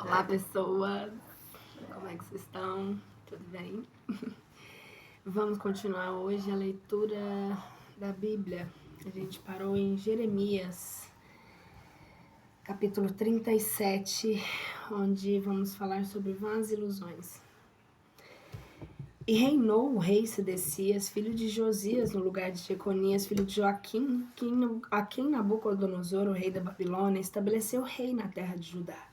Olá, pessoas! Como é que vocês estão? Tudo bem? Vamos continuar hoje a leitura da Bíblia. A gente parou em Jeremias, capítulo 37, onde vamos falar sobre vãs ilusões. E reinou o rei Sedecias, filho de Josias, no lugar de Jeconias, filho de Joaquim, a quem Nabucodonosor, o rei da Babilônia, estabeleceu rei na terra de Judá.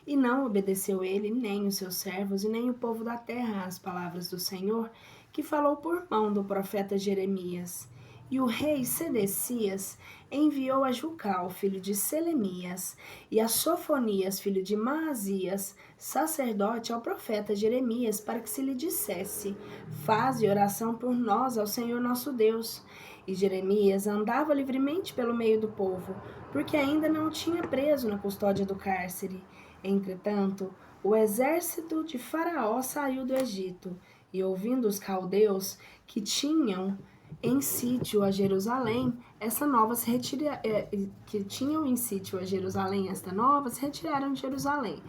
E não obedeceu ele, nem os seus servos, e nem o povo da terra às palavras do Senhor, que falou por mão do profeta Jeremias. E o rei Sedecias enviou a Jucal, filho de Selemias, e a Sofonias, filho de Maasias, sacerdote, ao profeta Jeremias, para que se lhe dissesse: faze oração por nós ao Senhor nosso Deus. E Jeremias andava livremente pelo meio do povo, porque ainda não o tinha preso na custódia do cárcere. Entretanto, o exército de Faraó saiu do Egito, e ouvindo os caldeus que tinham em sítio a Jerusalém, esta nova se retiraram de Jerusalém.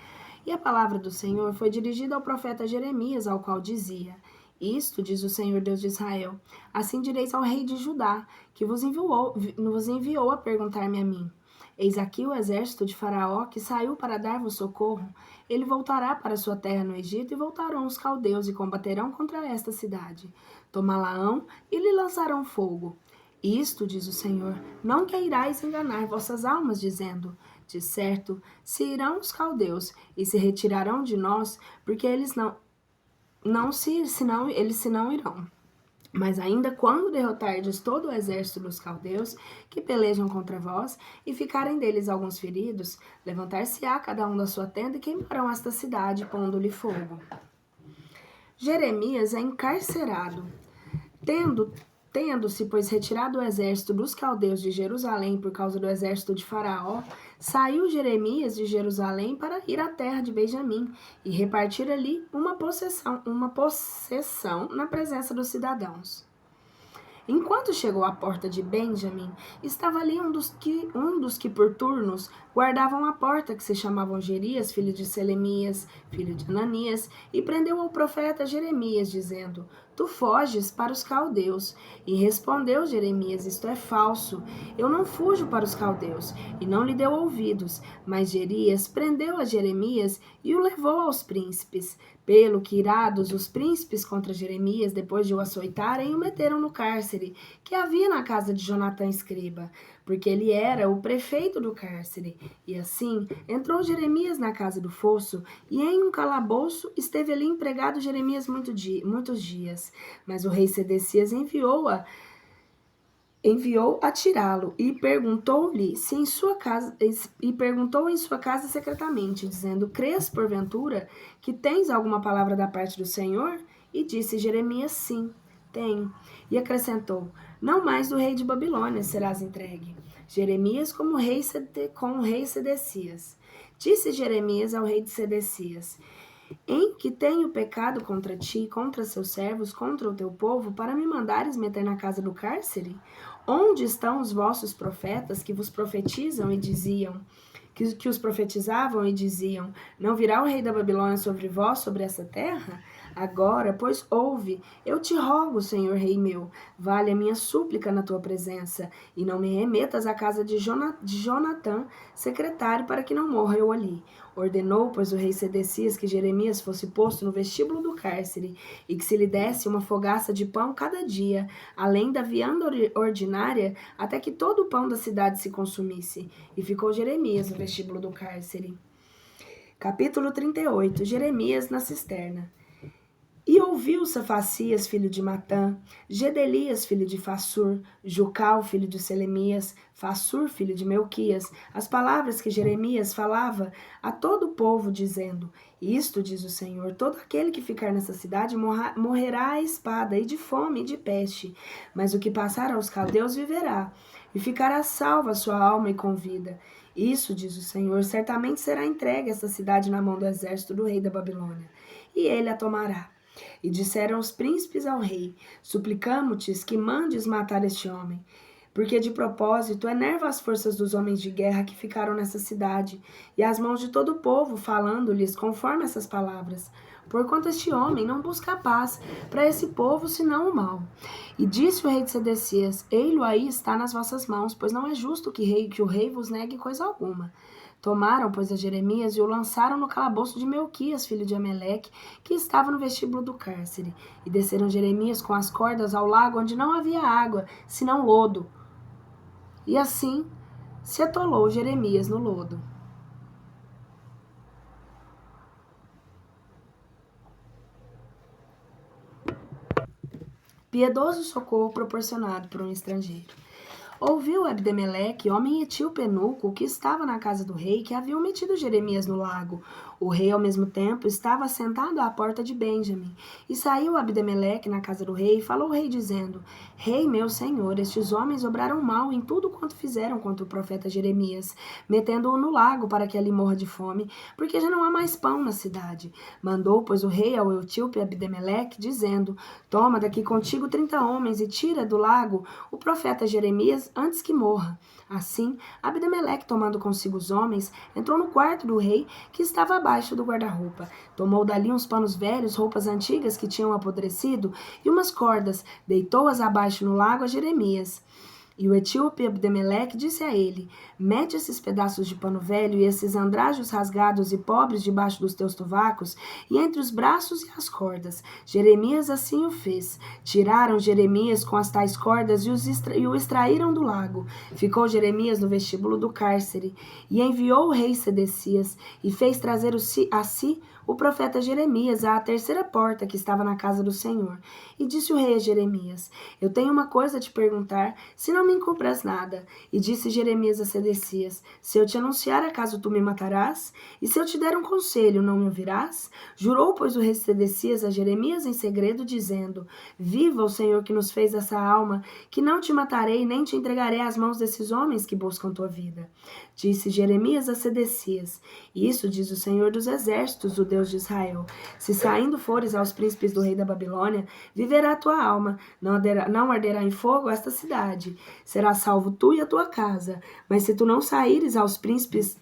E a palavra do Senhor foi dirigida ao profeta Jeremias, ao qual dizia: isto diz o Senhor Deus de Israel: assim direis ao rei de Judá, que vos enviou a perguntar-me a mim: eis aqui o exército de Faraó, que saiu para dar-vos socorro. Ele voltará para sua terra no Egito, e voltarão os caldeus, e combaterão contra esta cidade. Tomá-la-ão, e lhe lançarão fogo. Isto, diz o Senhor, não queirais enganar vossas almas, dizendo: de certo, se irão os caldeus, e se retirarão de nós, porque eles não irão. Mas ainda quando derrotardes todo o exército dos caldeus, que pelejam contra vós, e ficarem deles alguns feridos, levantar-se-á cada um da sua tenda, e queimarão esta cidade, pondo-lhe fogo. Jeremias é encarcerado. Tendo-se, pois, retirado o exército dos caldeus de Jerusalém por causa do exército de Faraó, saiu Jeremias de Jerusalém para ir à terra de Benjamim e repartir ali uma possessão na presença dos cidadãos. Enquanto chegou à porta de Benjamim, estava ali um dos que por turnos guardavam a porta, que se chamavam Gerias, filho de Selemias, filho de Ananias, e prendeu ao profeta Jeremias, dizendo: tu foges para os caldeus. E respondeu Jeremias: isto é falso, eu não fujo para os caldeus. E não lhe deu ouvidos. Mas Gerias prendeu a Jeremias e o levou aos príncipes. Pelo que, irados os príncipes contra Jeremias, depois de o açoitarem, o meteram no cárcere, que havia na casa de Jonatã escriba, porque ele era o prefeito do cárcere. E assim, entrou Jeremias na casa do fosso, e em um calabouço esteve ali empregado Jeremias muitos dias. Mas o rei Sedecias enviou a tirá-lo, e perguntou em sua casa secretamente, dizendo: crês porventura que tens alguma palavra da parte do Senhor? E disse Jeremias: sim, tenho. E acrescentou: não mais do rei de Babilônia serás entregue. Jeremias com o rei Sedecias. Disse Jeremias ao rei de Sedecias: em que tenho pecado contra ti, contra seus servos, contra o teu povo, para me mandares meter na casa do cárcere? Onde estão os vossos profetas que vos profetizam e diziam, que os profetizavam e diziam: não virá o rei da Babilônia sobre vós, sobre essa terra? Agora, pois, ouve, eu te rogo, Senhor Rei meu, vale a minha súplica na tua presença, e não me remetas à casa de Jonatã, secretário, para que não morra eu ali. Ordenou, pois, o rei Sedecias que Jeremias fosse posto no vestíbulo do cárcere, e que se lhe desse uma fogaça de pão cada dia, além da vianda ordinária, até que todo o pão da cidade se consumisse. E ficou Jeremias no vestíbulo do cárcere. Capítulo 38. Jeremias na cisterna. E ouviu Safacias, filho de Matã, Gedelias, filho de Fassur, Jucal, filho de Selemias, Fassur, filho de Melquias, as palavras que Jeremias falava a todo o povo, dizendo: isto diz o Senhor: todo aquele que ficar nessa cidade morrerá à espada, e de fome, e de peste. Mas o que passar aos caldeus viverá, e ficará salva a sua alma e com vida. Isso, diz o Senhor: certamente será entregue essa cidade na mão do exército do rei da Babilônia, e ele a tomará. E disseram os príncipes ao rei: suplicamo-te que mandes matar este homem, porque de propósito enerva as forças dos homens de guerra que ficaram nessa cidade, e as mãos de todo o povo, falando-lhes conforme essas palavras. Porquanto este homem não busca a paz para esse povo, senão o mal. E disse o rei de Sedecias: Ei-lo aí está nas vossas mãos, pois não é justo que o rei vos negue coisa alguma. Tomaram, pois, a Jeremias e o lançaram no calabouço de Melquias, filho de Ameleque, que estava no vestíbulo do cárcere. E desceram Jeremias com as cordas ao lago onde não havia água, senão lodo. E assim se atolou Jeremias no lodo. Piedoso socorro proporcionado por um estrangeiro. Ouviu Abdemeleque, homem etíope eunuco, que estava na casa do rei, que haviam metido Jeremias no lago. O rei, ao mesmo tempo, estava sentado à porta de Benjamim. E saiu Abdemeleque na casa do rei e falou ao rei, dizendo: Rei, meu senhor, estes homens obraram mal em tudo quanto fizeram contra o profeta Jeremias, metendo-o no lago para que ali morra de fome, porque já não há mais pão na cidade. Mandou, pois, o rei ao etíope Abdemeleque, dizendo: Toma daqui contigo 30 homens e tira do lago o profeta Jeremias antes que morra. Assim, Abdemeleque, tomando consigo os homens, entrou no quarto do rei, que estava abaixo do guarda-roupa. Tomou dali uns panos velhos, roupas antigas que tinham apodrecido, e umas cordas, deitou-as abaixo no lago a Jeremias. E o etíope Abdemeleque disse a ele: Mete esses pedaços de pano velho e esses andrajos rasgados e pobres debaixo dos teus tovacos e entre os braços e as cordas. Jeremias assim o fez. Tiraram Jeremias com as tais cordas e o extraíram do lago. Ficou Jeremias no vestíbulo do cárcere. E enviou o rei Sedecias e fez trazer a si o profeta Jeremias à terceira porta que estava na casa do Senhor. E disse o rei a Jeremias: Eu tenho uma coisa a te perguntar, se não me encubras nada. E disse Jeremias a Sedecias: Se eu te anunciar, acaso tu me matarás? E se eu te der um conselho, não me ouvirás? Jurou, pois, o rei Sedecias a Jeremias em segredo, dizendo: Viva o Senhor que nos fez essa alma, que não te matarei, nem te entregarei às mãos desses homens que buscam tua vida. Disse Jeremias a Sedecias: Isso diz o Senhor dos exércitos, o Deus de Israel: Se saindo fores aos príncipes do rei da Babilônia, viverá a tua alma, não arderá em fogo esta cidade. Serás salvo tu e a tua casa. Mas se tu não saíres aos príncipes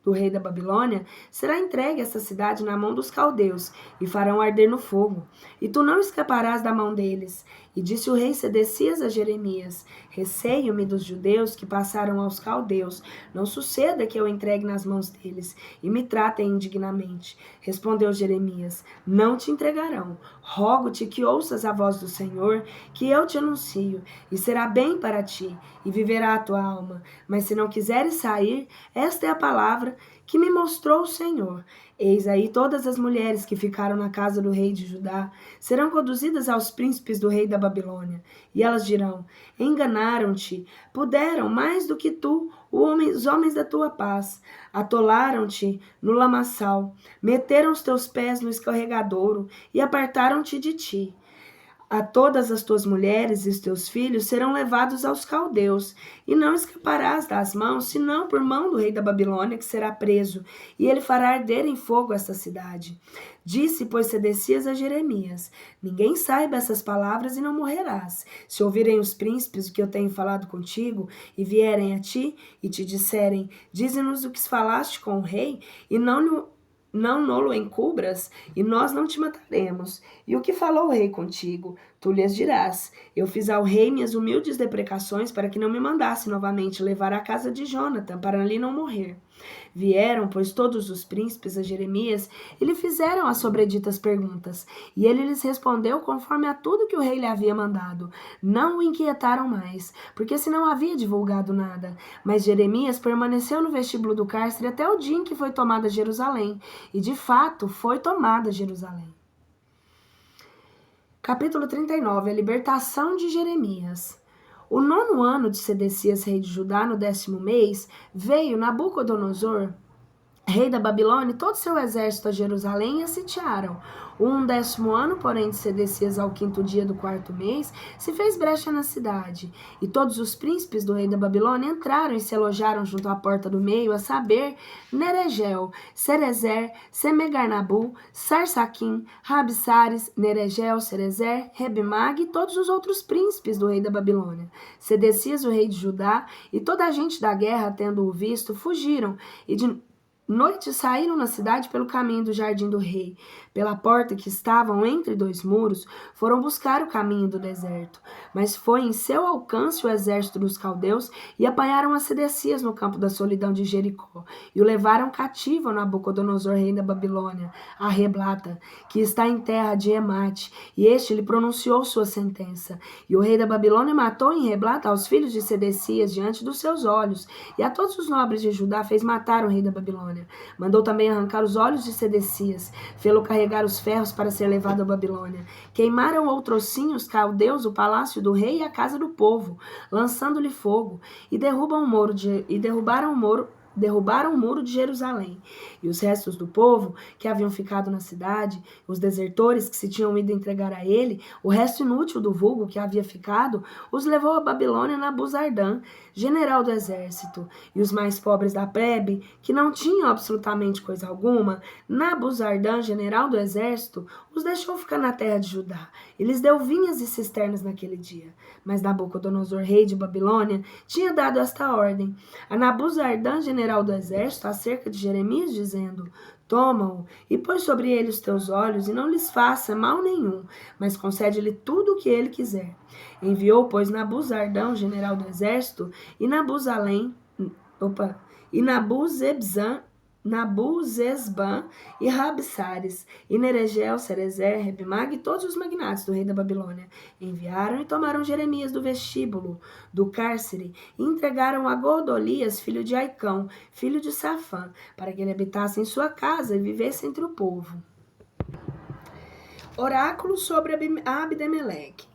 do rei da Babilônia, será entregue esta cidade na mão dos caldeus, e farão arder no fogo, e tu não escaparás da mão deles. E disse o rei Sedecias a Jeremias: Receio-me dos judeus que passaram aos caldeus, não suceda que eu entregue nas mãos deles, e me tratem indignamente. Respondeu Jeremias: Não te entregarão. Rogo-te que ouças a voz do Senhor, que eu te anuncio, e será bem para ti, e viverá a tua alma. Mas se não quiseres sair, esta é a palavra que me mostrou o Senhor. Eis aí todas as mulheres que ficaram na casa do rei de Judá serão conduzidas aos príncipes do rei da Babilônia. E elas dirão: Enganaram-te, puderam mais do que tu, os homens da tua paz. Atolaram-te no lamaçal, meteram os teus pés no escorregadouro e apartaram-te de ti. A todas as tuas mulheres e os teus filhos serão levados aos caldeus, e não escaparás das mãos, senão por mão do rei da Babilônia, que será preso, e ele fará arder em fogo esta cidade. Disse, pois, Sedecias a Jeremias: Ninguém saiba essas palavras e não morrerás. Se ouvirem os príncipes o que eu tenho falado contigo, e vierem a ti, e te disserem: Dize-nos o que falaste com o rei, e não nolo encubras, e nós não te mataremos. E o que falou o rei contigo? Tu lhes dirás: Eu fiz ao rei minhas humildes deprecações para que não me mandasse novamente levar à casa de Jonatã, para ali não morrer. Vieram, pois, todos os príncipes a Jeremias e lhe fizeram as sobreditas perguntas. E ele lhes respondeu conforme a tudo que o rei lhe havia mandado. Não o inquietaram mais, porque se não havia divulgado nada. Mas Jeremias permaneceu no vestíbulo do cárcere até o dia em que foi tomada Jerusalém. E, de fato, foi tomada Jerusalém. Capítulo 39. A libertação de Jeremias. O 9º ano de Sedecias, rei de Judá, no 10º mês, veio Nabucodonosor, rei da Babilônia, e todo seu exército a Jerusalém, e a sitiaram. O 11º ano, porém, de Sedecias, ao 5º dia do 4º mês, se fez brecha na cidade. E todos os príncipes do rei da Babilônia entraram e se alojaram junto à porta do meio, a saber, Neregel, Serezer, Semegarnabu, Sarsaquim, Rabsares, Neregel, Serezer, Rebimag e todos os outros príncipes do rei da Babilônia. Sedecias, o rei de Judá, e toda a gente da guerra, tendo-o visto, fugiram, e de noite saíram na cidade pelo caminho do jardim do rei. Pela porta que estavam entre dois muros, foram buscar o caminho do deserto. Mas foi em seu alcance o exército dos caldeus e apanharam a Sedecias no campo da solidão de Jericó. E o levaram cativo a Nabucodonosor, rei da Babilônia, a Reblata, que está em terra de Emate. E este lhe pronunciou sua sentença. E o rei da Babilônia matou em Reblata aos filhos de Sedecias diante dos seus olhos. E a todos os nobres de Judá fez matar o rei da Babilônia. Mandou também arrancar os olhos de Sedecias, fê-lo carregar os ferros para ser levado à Babilônia. Queimaram outrosim os caldeus o palácio do rei e a casa do povo, lançando-lhe fogo, e derrubaram o muro de Jerusalém. E os restos do povo que haviam ficado na cidade, os desertores que se tinham ido entregar a ele, o resto inútil do vulgo que havia ficado, os levou a Babilônia Nabuzardã, general do exército. E os mais pobres da plebe, que não tinham absolutamente coisa alguma, Nabuzardã, general do exército, os deixou ficar na terra de Judá, e lhes deu vinhas e cisternas naquele dia. Mas Nabucodonosor, rei de Babilônia, tinha dado esta ordem a Nabuzardã, general do exército, acerca de Jeremias, dizendo: Toma-o e põe sobre ele os teus olhos, e não lhes faça mal nenhum, mas concede-lhe tudo o que ele quiser. Enviou, pois, Nabuzardão, general do exército, e Nabuzesban e Rabsares, e Neregel, Serezer, Rebimag e todos os magnatas do rei da Babilônia. Enviaram e tomaram Jeremias do vestíbulo, do cárcere, e entregaram a Godolias, filho de Aicão, filho de Safã, para que ele habitasse em sua casa e vivesse entre o povo. Oráculo sobre Abdemeleque.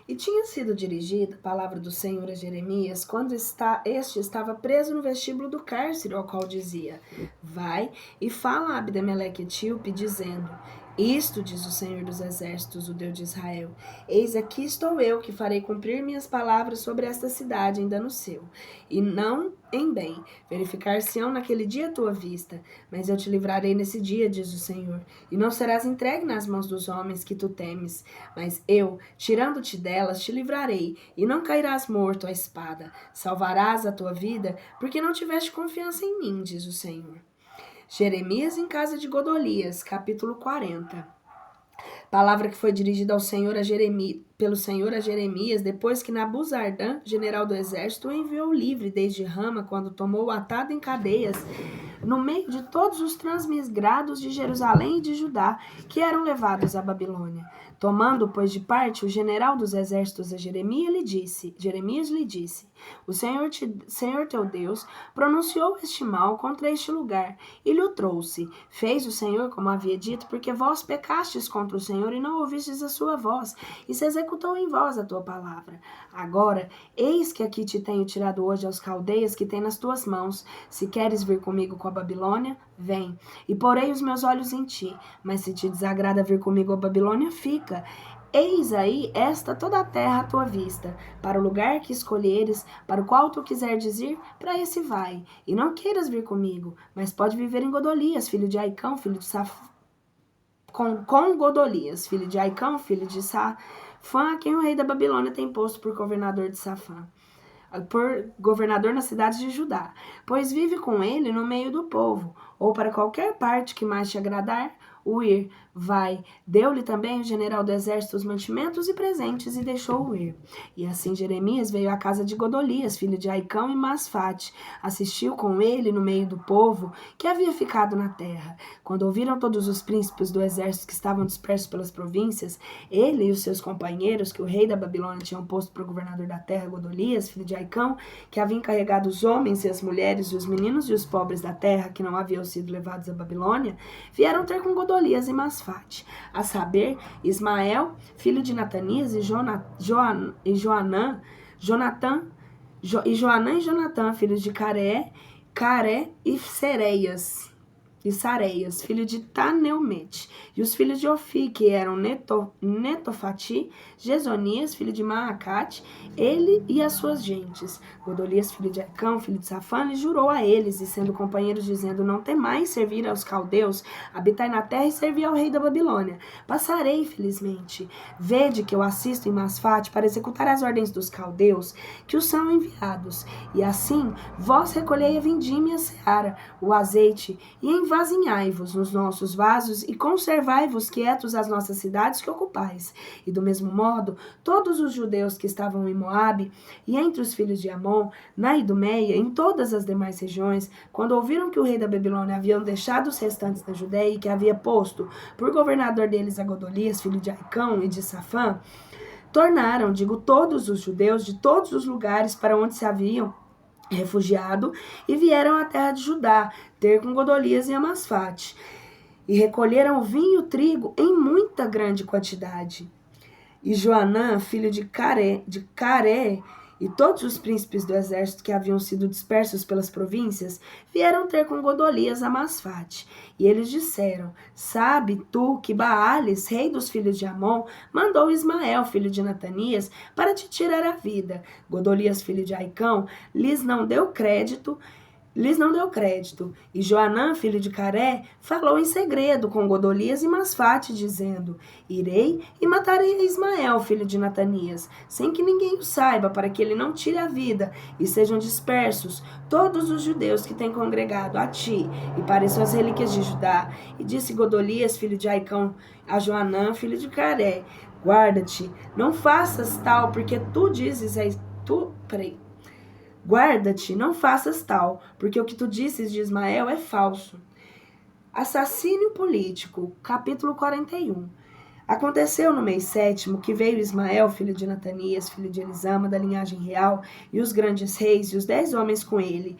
E tinha sido dirigida a palavra do Senhor a Jeremias quando este estava preso no vestíbulo do cárcere, ao qual dizia: Vai e fala a Abdemeleque etíope, dizendo: Isto diz o Senhor dos Exércitos, o Deus de Israel: Eis aqui estou eu, que farei cumprir minhas palavras sobre esta cidade em dano seu, e não em bem. Verificar-se-ão naquele dia a tua vista, mas eu te livrarei nesse dia, diz o Senhor, e não serás entregue nas mãos dos homens que tu temes, mas eu, tirando-te delas, te livrarei, e não cairás morto à espada. Salvarás a tua vida, porque não tiveste confiança em mim, diz o Senhor. Jeremias em casa de Godolias, capítulo 40. Palavra que foi dirigida ao Senhor pelo Senhor a Jeremias, depois que Nabuzardã, general do exército, o enviou livre desde Rama, quando tomou-o atado em cadeias, no meio de todos os transmigrados de Jerusalém e de Judá, que eram levados à Babilônia. Tomando, pois, de parte o general dos exércitos a Jeremias lhe disse: O Senhor teu Deus pronunciou este mal contra este lugar, e lhe o trouxe. Fez o Senhor como havia dito, porque vós pecastes contra o Senhor e não ouvistes a sua voz, e se executou em vós a tua palavra. Agora, eis que aqui te tenho tirado hoje aos caldeias que tem nas tuas mãos. Se queres vir comigo com a Babilônia, vem, e porei os meus olhos em ti. Mas se te desagrada vir comigo a Babilônia, fica. Eis aí esta toda a terra à tua vista, para o lugar que escolheres, para o qual tu quiseres ir, para esse vai. E não queiras vir comigo, mas pode viver em Godolias, filho de Aicão, filho de Safã, com Godolias, filho de Aicão, filho de Safã, a quem o rei da Babilônia tem posto por governador de Safã, por governador nas cidades de Judá, pois vive com ele no meio do povo, ou para qualquer parte que mais te agradar, o ir, vai. Deu-lhe também o general do exército os mantimentos e presentes, e deixou-o ir. E assim Jeremias veio à casa de Godolias, filho de Aicão, e Masfate, assistiu com ele no meio do povo que havia ficado na terra. Quando ouviram todos os príncipes do exército que estavam dispersos pelas províncias, ele e os seus companheiros, que o rei da Babilônia tinha posto para o governador da terra, Godolias, filho de Aicão, que havia encarregado os homens e as mulheres e os meninos e os pobres da terra, que não haviam sido levados à Babilônia, vieram ter com Godolias e Masfate, a saber, Ismael, filho de Natanias, e Joanã e Jonatã, filhos de Care e Sereias, e Sareias, filho de Taneumete, e os filhos de Ofi, que eram Netofati, Gesonias, filho de Maacate, ele e as suas gentes. Godolias, filho de Acão, filho de Safã, jurou a eles, e sendo companheiros, dizendo: não temais servir aos caldeus, habitai na terra e servi ao rei da Babilônia. Passarei, felizmente. Vede que eu assisto em Masfate para executar as ordens dos caldeus, que os são enviados. E assim, vós recolhei a vindima e a seara, o azeite, e envasinhai-vos nos nossos vasos, e conservai-vos quietos as nossas cidades que ocupais. E do mesmo modo, todos os judeus que estavam em Moabe, e entre os filhos de Amon, na Idumeia, em todas as demais regiões, quando ouviram que o rei da Babilônia havia deixado os restantes da Judeia, e que havia posto por governador deles a Godolias, filho de Aicão e de Safã, tornaram, todos os judeus de todos os lugares para onde se haviam refugiado, e vieram à terra de Judá, ter com Godolias e Amasfate, e recolheram vinho e o trigo em muita grande quantidade. E Joanã, filho de Caré, e todos os príncipes do exército que haviam sido dispersos pelas províncias, vieram ter com Godolias a Masfate. E eles disseram: sabe tu que Baales, rei dos filhos de Amon, mandou Ismael, filho de Natanias, para te tirar a vida. Godolias, filho de Aicão, lhes não deu crédito, e Joanã, filho de Caré, falou em segredo com Godolias e Masfate, dizendo: irei e matarei a Ismael, filho de Natanias, sem que ninguém o saiba, para que ele não tire a vida, e sejam dispersos todos os judeus que têm congregado a ti, e pareçam as relíquias de Judá. E disse Godolias, filho de Aicão, a Joanã, filho de Caré: guarda-te, não faças tal, porque tu dizes... Guarda-te, não faças tal, porque o que tu disses de Ismael é falso. Assassínio político, capítulo 41. Aconteceu no mês 7º que veio Ismael, filho de Natanias, filho de Elisama, da linhagem real, e os grandes reis e os 10 homens com ele,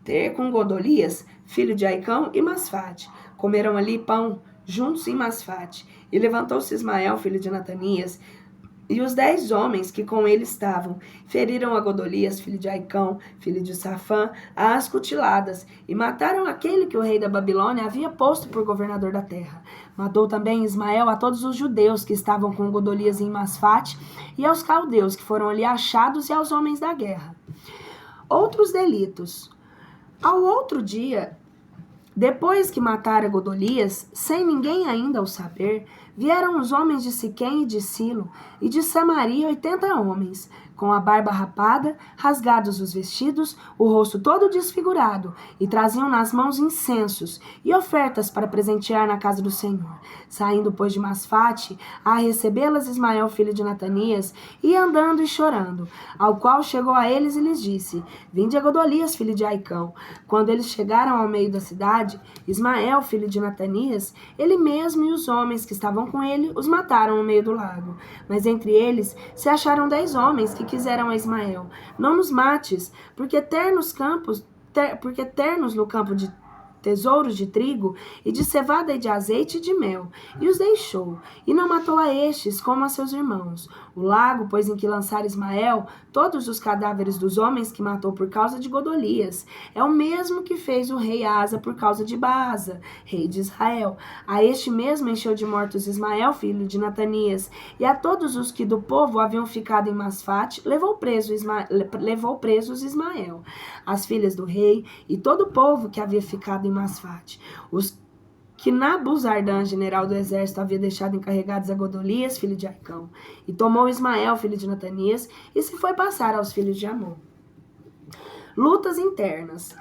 ter com Godolias, filho de Aicão, e Masfate. Comeram ali pão juntos em Masfate. E levantou-se Ismael, filho de Natanias, e os 10 homens que com ele estavam feriram a Godolias, filho de Aicão, filho de Safã, às cutiladas, e mataram aquele que o rei da Babilônia havia posto por governador da terra. Matou também Ismael a todos os judeus que estavam com Godolias em Masfate, e aos caldeus que foram ali achados, e aos homens da guerra. Outros delitos. Ao outro dia, depois que matara Godolias, sem ninguém ainda o saber, vieram os homens de Siquém e de Silo, e de Samaria 80 homens, com a barba rapada, rasgados os vestidos, o rosto todo desfigurado, e traziam nas mãos incensos e ofertas para presentear na casa do Senhor. Saindo, pois, de Masfate, a recebê-las Ismael, filho de Natanias, e andando e chorando, ao qual chegou a eles e lhes disse: vinde a Godolias, filho de Aicão. Quando eles chegaram ao meio da cidade, Ismael, filho de Natanias, ele mesmo e os homens que estavam com ele, os mataram no meio do lago. Mas entre eles se acharam 10 homens que quiseram a Ismael: não nos mates, porque ter-nos no campo de tesouros de trigo e de cevada e de azeite e de mel. E os deixou, e não matou a estes como a seus irmãos. O lago, pois, em que lançara Ismael todos os cadáveres dos homens que matou por causa de Godolias, é o mesmo que fez o rei Asa por causa de Baasa, rei de Israel. A este mesmo encheu de mortos Ismael, filho de Natanias, e a todos os que do povo haviam ficado em Masfate, levou presos Ismael, as filhas do rei e todo o povo que havia ficado em Masfate, os que Nabuzardã, general do exército, havia deixado encarregados a Godolias, filho de Aicão, e tomou Ismael, filho de Natanias, e se foi passar aos filhos de Amon. Lutas internas.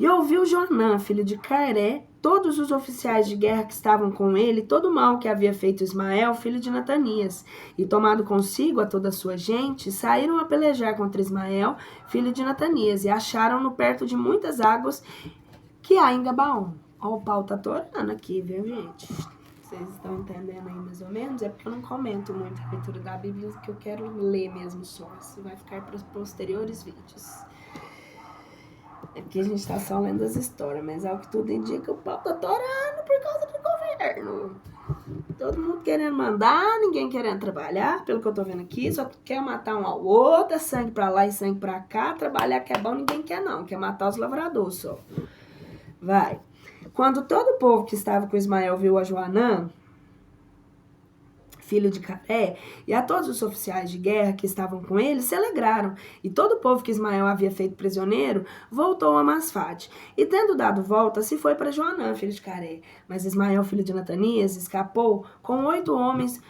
E ouviu Joanã, filho de Caré, todos os oficiais de guerra que estavam com ele, todo o mal que havia feito Ismael, filho de Natanias, e tomado consigo a toda a sua gente, saíram a pelejar contra Ismael, filho de Natanias, e acharam-no perto de muitas águas que há em Gabaon. Ó, o pau tá atorando aqui, viu, gente? Vocês estão entendendo aí mais ou menos? É porque eu não comento muito a leitura da Bíblia, que eu quero ler mesmo só. Isso vai ficar para os posteriores vídeos. É porque a gente tá só lendo as histórias, mas ao que tudo indica, o pau tá atorando por causa do governo. Todo mundo querendo mandar, ninguém querendo trabalhar, pelo que eu tô vendo aqui, só quer matar um ao outro, é sangue pra lá e sangue pra cá, trabalhar que é bom, ninguém quer não, quer matar os lavradores só. Vai. Quando todo o povo que estava com Ismael viu a Joanã, filho de Caré, e a todos os oficiais de guerra que estavam com ele, se alegraram. E todo o povo que Ismael havia feito prisioneiro voltou a Masfate. E tendo dado volta, se foi para Joanã, filho de Caré. Mas Ismael, filho de Natanias, escapou com 8 homens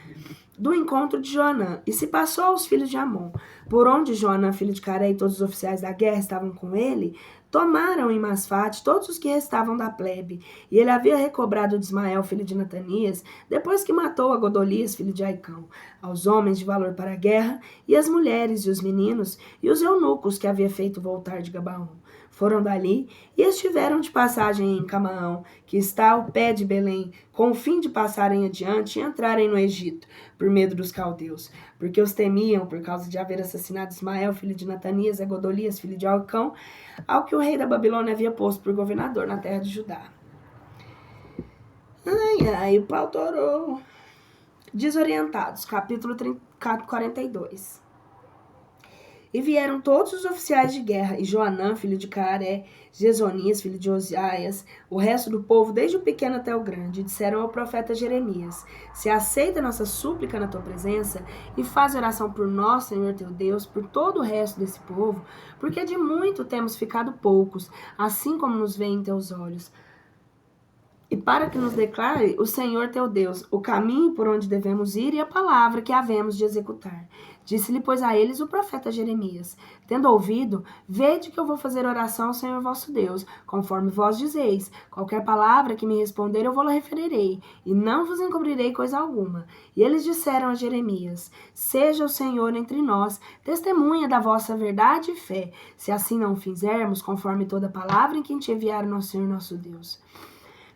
do encontro de Joanã, e se passou aos filhos de Amon. Por onde Joanã, filho de Caré, e todos os oficiais da guerra estavam com ele, tomaram em Masfate todos os que restavam da plebe. E ele havia recobrado de Ismael, filho de Natanias, depois que matou a Godolias, filho de Aicão, aos homens de valor para a guerra, e as mulheres, e os meninos, e os eunucos que havia feito voltar de Gabaon. Foram dali e estiveram de passagem em Camaão, que está ao pé de Belém, com o fim de passarem adiante e entrarem no Egito, por medo dos caldeus, porque os temiam por causa de haver assassinado Ismael, filho de Natanias, e Godolias, filho de Aicão, ao que o rei da Babilônia havia posto por governador na terra de Judá. Ai, o pau torou. Desorientados, capítulo 42. E vieram todos os oficiais de guerra, e Joanã, filho de Caré, Jezonias, filho de Osias, o resto do povo, desde o pequeno até o grande, disseram ao profeta Jeremias: se aceita nossa súplica na tua presença, e faz oração por nós, Senhor teu Deus, por todo o resto desse povo, porque de muito temos ficado poucos, assim como nos veem em teus olhos. E para que nos declare o Senhor teu Deus o caminho por onde devemos ir e a palavra que havemos de executar. Disse-lhe, pois, a eles o profeta Jeremias: tendo ouvido, vede que eu vou fazer oração ao Senhor vosso Deus, conforme vós dizeis. Qualquer palavra que me responder, eu vou-la referirei, e não vos encobrirei coisa alguma. E eles disseram a Jeremias: seja o Senhor entre nós, testemunha da vossa verdade e fé, se assim não fizermos, conforme toda palavra em que te enviar o nosso Senhor nosso Deus.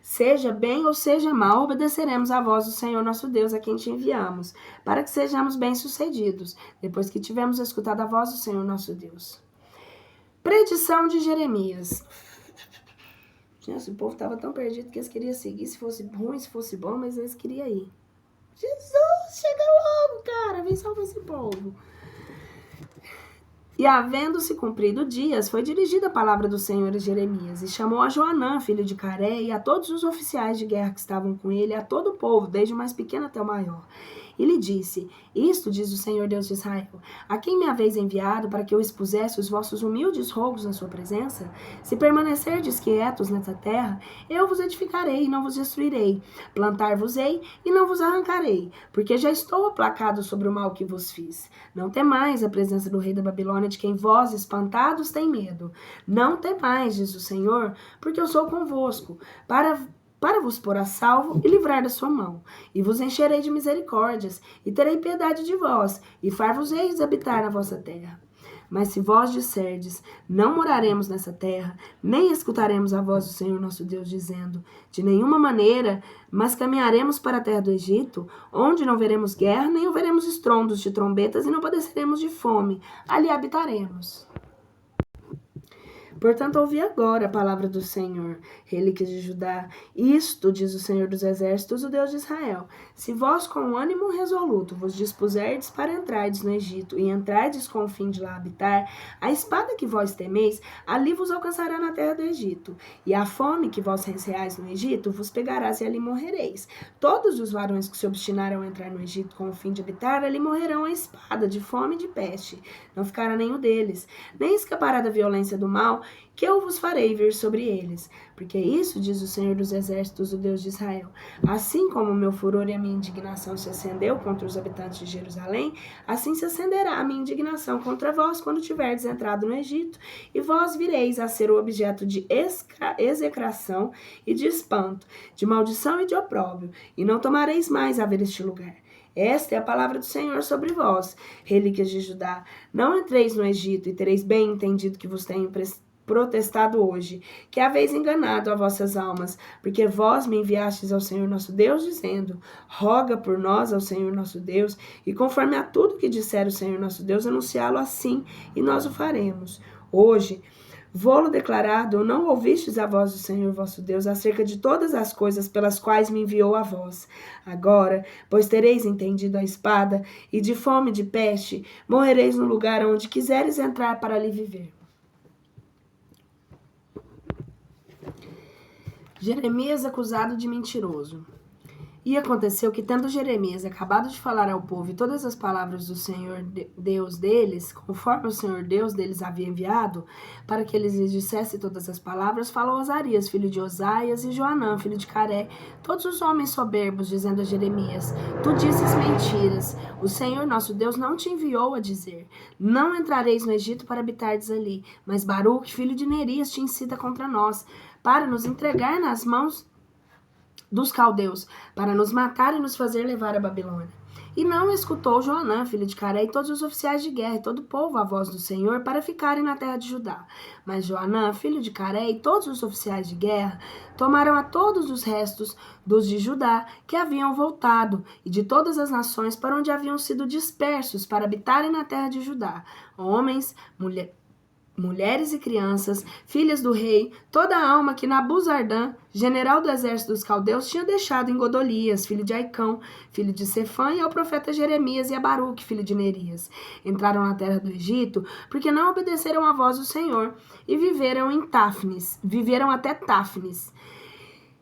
Seja bem ou seja mal, obedeceremos à voz do Senhor nosso Deus, a quem te enviamos, para que sejamos bem-sucedidos, depois que tivermos escutado a voz do Senhor nosso Deus. Predição de Jeremias. Gente, o povo estava tão perdido que eles queriam seguir, se fosse ruim, se fosse bom, mas eles queriam ir. Jesus, chega logo, cara, vem salvar esse povo. E havendo-se cumprido dias, foi dirigida a palavra do Senhor a Jeremias, e chamou a Joanã, filho de Caré, e a todos os oficiais de guerra que estavam com ele, e a todo o povo, desde o mais pequeno até o maior. E lhe disse: isto diz o Senhor Deus de Israel: a quem me haveis enviado para que eu expusesse os vossos humildes rogos na sua presença? Se permanecerdes quietos nessa terra, eu vos edificarei e não vos destruirei, plantar-vos-ei e não vos arrancarei, porque já estou aplacado sobre o mal que vos fiz. Não temais a presença do rei da Babilônia, de quem vós, espantados, tem medo. Não temais, diz o Senhor, porque eu sou convosco, para vos pôr a salvo e livrar da sua mão. E vos encherei de misericórdias, e terei piedade de vós, e far-vos-eis habitar na vossa terra. Mas se vós disserdes: não moraremos nessa terra, nem escutaremos a voz do Senhor nosso Deus, dizendo: de nenhuma maneira, mas caminharemos para a terra do Egito, onde não veremos guerra, nem ouviremos estrondos de trombetas, e não padeceremos de fome, ali habitaremos. Portanto, ouvi agora a palavra do Senhor, relíquias de Judá. Isto diz o Senhor dos Exércitos, o Deus de Israel: se vós com ânimo resoluto vos dispuserdes para entrardes no Egito, e entrardes com o fim de lá habitar, a espada que vós temeis, ali vos alcançará na terra do Egito, e a fome que vós receais no Egito vos pegará e ali morrereis. Todos os varões que se obstinaram a entrar no Egito com o fim de habitar, ali morrerão a espada, de fome e de peste. Não ficará nenhum deles, nem escapará da violência do mal, que eu vos farei vir sobre eles. Porque isso diz o Senhor dos Exércitos, o Deus de Israel: assim como o meu furor e a minha indignação se acendeu contra os habitantes de Jerusalém, assim se acenderá a minha indignação contra vós quando tiverdes entrado no Egito, e vós vireis a ser o objeto de execração e de espanto, de maldição e de opróbrio, e não tomareis mais a ver este lugar. Esta é a palavra do Senhor sobre vós, relíquias de Judá. Não entreis no Egito, e tereis bem entendido que vos tenho protestado hoje, que haveis enganado a vossas almas, porque vós me enviastes ao Senhor nosso Deus, dizendo: roga por nós ao Senhor nosso Deus, e conforme a tudo que disser o Senhor nosso Deus, anunciá-lo assim, e nós o faremos. Hoje, vou-lo declarado, não ouvistes a voz do Senhor vosso Deus acerca de todas as coisas pelas quais me enviou a vós. Agora, pois tereis entendido a espada, e de fome e de peste, morrereis no lugar onde quiseres entrar para ali viver. Jeremias acusado de mentiroso. E aconteceu que, tendo Jeremias acabado de falar ao povo todas as palavras do Senhor Deus deles, conforme o Senhor Deus deles havia enviado, para que eles lhes dissessem todas as palavras, falou Azarias, filho de Osaias, e Joanã, filho de Caré, todos os homens soberbos, dizendo a Jeremias: Tu dizes mentiras, o Senhor nosso Deus não te enviou a dizer: Não entrareis no Egito para habitardes ali, mas Baruque, filho de Nerias, te incita contra nós, para nos entregar nas mãos dos caldeus, para nos matar e nos fazer levar a Babilônia. E não escutou Joanã, filho de Caré, e todos os oficiais de guerra e todo o povo a voz do Senhor para ficarem na terra de Judá. Mas Joanã, filho de Caré, e todos os oficiais de guerra tomaram a todos os restos dos de Judá que haviam voltado, e de todas as nações para onde haviam sido dispersos para habitarem na terra de Judá, homens, mulheres e crianças, filhas do rei, toda a alma que Nabuzardã, general do exército dos caldeus, tinha deixado em Godolias, filho de Aicão, filho de Sefã, e ao profeta Jeremias e a Baruque, filho de Nerias. Entraram na terra do Egito, porque não obedeceram à voz do Senhor, e viveram até Táfnis.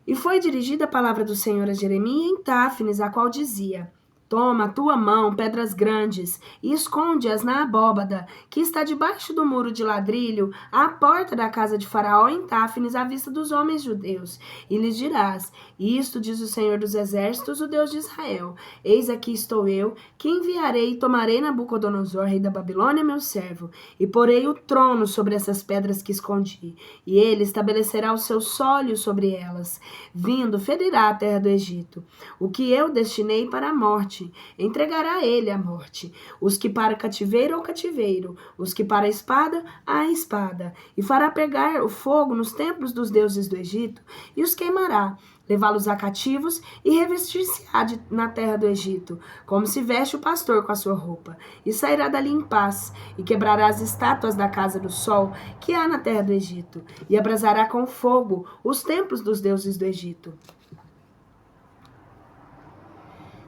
E foi dirigida a palavra do Senhor a Jeremias em Táfnis, a qual dizia: Toma a tua mão pedras grandes e esconde-as na abóbada, que está debaixo do muro de ladrilho, à porta da casa de Faraó em Táfnis, à vista dos homens judeus. E lhes dirás: Isto diz o Senhor dos Exércitos, o Deus de Israel: Eis aqui estou eu, que enviarei e tomarei Nabucodonosor, rei da Babilônia, meu servo, e porei o trono sobre essas pedras que escondi, e ele estabelecerá o seu sólio sobre elas. Vindo, ferirá a terra do Egito, o que eu destinei para a morte. Entregará ele à morte, os que para cativeiro ao cativeiro, os que para a espada à espada, e fará pegar o fogo nos templos dos deuses do Egito, e os queimará, levá-los a cativos e revestir-se-á na terra do Egito, como se veste o pastor com a sua roupa, e sairá dali em paz, e quebrará as estátuas da casa do sol que há na terra do Egito, e abrasará com fogo os templos dos deuses do Egito.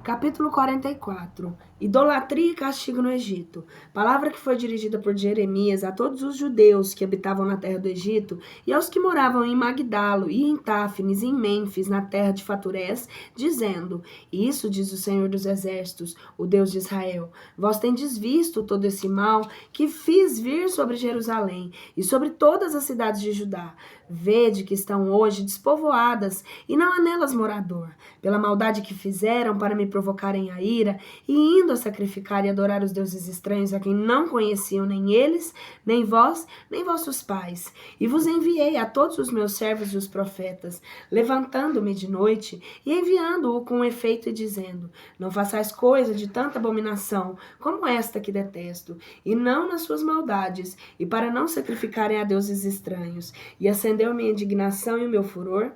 Capítulo 44. Idolatria e castigo no Egito. Palavra que foi dirigida por Jeremias a todos os judeus que habitavam na terra do Egito e aos que moravam em Magdalo e em Táfnis e em Mênfis, na terra de Faturés, dizendo: Isso diz o Senhor dos Exércitos, o Deus de Israel: Vós tendes visto todo esse mal que fiz vir sobre Jerusalém e sobre todas as cidades de Judá. Vede que estão hoje despovoadas e não há nelas morador, pela maldade que fizeram para me provocarem a ira, e indo a sacrificar e adorar os deuses estranhos a quem não conheciam nem eles, nem vós, nem vossos pais. E vos enviei a todos os meus servos e os profetas, levantando-me de noite e enviando-o com efeito e dizendo: Não façais coisa de tanta abominação como esta que detesto, e não nas suas maldades, e para não sacrificarem a deuses estranhos. E acendeu a minha indignação e o meu furor,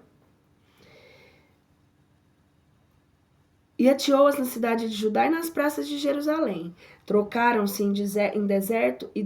e ateou-as na cidade de Judá e nas praças de Jerusalém. Trocaram-se em deserto e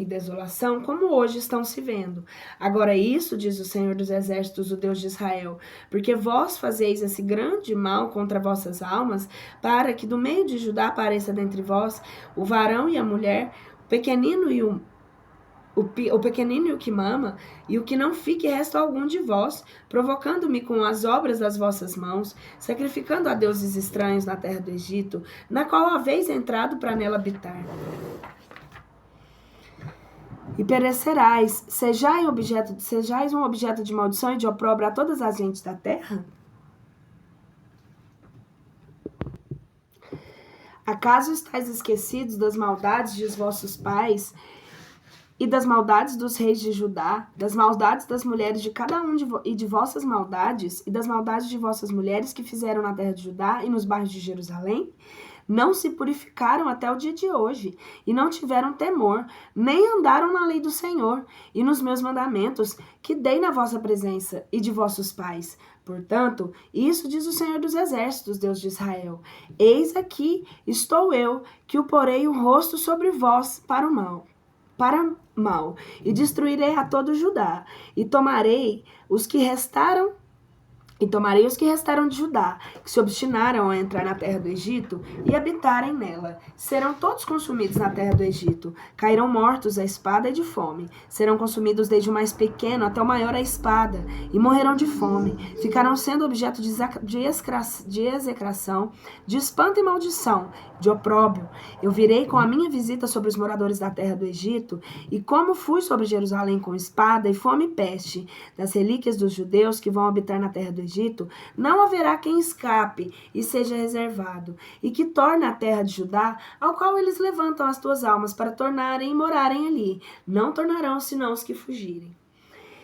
desolação, como hoje estão se vendo. Agora isso, diz o Senhor dos Exércitos, o Deus de Israel: Porque vós fazeis esse grande mal contra vossas almas, para que do meio de Judá apareça dentre vós o varão e a mulher, o pequenino e o pequenino e o que mama, e o que não fique resto algum de vós, provocando-me com as obras das vossas mãos, sacrificando a deuses estranhos na terra do Egito, na qual haveis entrado para nela habitar. E perecerás, sejais um objeto de maldição e de opróbrio a todas as gentes da terra? Acaso estáis esquecidos das maldades de vossos pais, e das maldades dos reis de Judá, das maldades das mulheres de cada um e de vossas maldades, e das maldades de vossas mulheres que fizeram na terra de Judá e nos bairros de Jerusalém? Não se purificaram até o dia de hoje, e não tiveram temor, nem andaram na lei do Senhor, e nos meus mandamentos, que dei na vossa presença e de vossos pais. Portanto, isso diz o Senhor dos Exércitos, Deus de Israel: Eis aqui estou eu, que o porei o rosto sobre vós para mal, e destruirei a todo Judá, e tomarei os que restaram E tomarei os que restaram de Judá, que se obstinaram a entrar na terra do Egito e habitarem nela. Serão todos consumidos na terra do Egito. Cairão mortos à espada e de fome. Serão consumidos desde o mais pequeno até o maior à espada, e morrerão de fome. Ficarão sendo objeto de execração, de espanto e maldição, de opróbrio. Eu virei com a minha visita sobre os moradores da terra do Egito, e como fui sobre Jerusalém com espada e fome e peste, das relíquias dos judeus que vão habitar na terra do Egito, não haverá quem escape e seja reservado, e que torne a terra de Judá, ao qual eles levantam as tuas almas para tornarem e morarem ali. Não tornarão senão os que fugirem.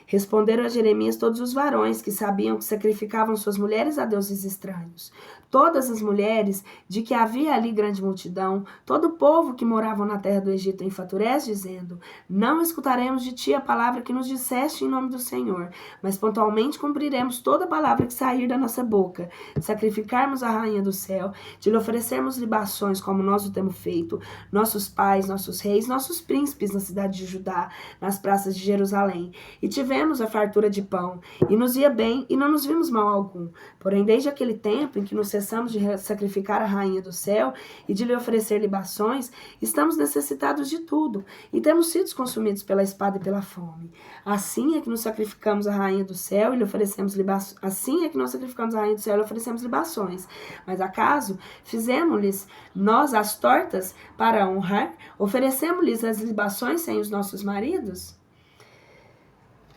Responderam a Jeremias todos os varões que sabiam que sacrificavam suas mulheres a deuses estranhos. Todas as mulheres, de que havia ali grande multidão, todo o povo que moravam na terra do Egito em faturés, dizendo: não escutaremos de ti a palavra que nos disseste em nome do Senhor, mas pontualmente cumpriremos toda a palavra que sair da nossa boca, de sacrificarmos a rainha do céu, de lhe oferecermos libações como nós o temos feito, nossos pais, nossos reis, nossos príncipes na cidade de Judá, nas praças de Jerusalém. E tivemos a fartura de pão, e nos ia bem, e não nos vimos mal algum. Porém, desde aquele tempo em que nos cessamos de sacrificar a rainha do céu e de lhe oferecer libações, estamos necessitados de tudo, e temos sido consumidos pela espada e pela fome. Assim é que nos sacrificamos a rainha do céu e lhe oferecemos libações. Assim é que nós sacrificamos a rainha do céu e lhe oferecemos libações. Mas acaso fizemos-lhes nós as tortas para honrar? Oferecemos-lhes as libações sem os nossos maridos?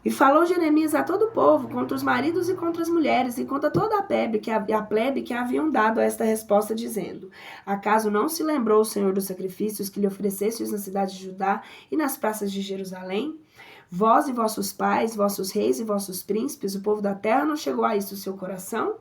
E falou Jeremias a todo o povo, contra os maridos e contra as mulheres, e contra toda a plebe que haviam dado esta resposta, dizendo: acaso não se lembrou o Senhor dos sacrifícios que lhe oferecestes na cidade de Judá e nas praças de Jerusalém? Vós e vossos pais, vossos reis e vossos príncipes, o povo da terra, não chegou a isso o seu coração?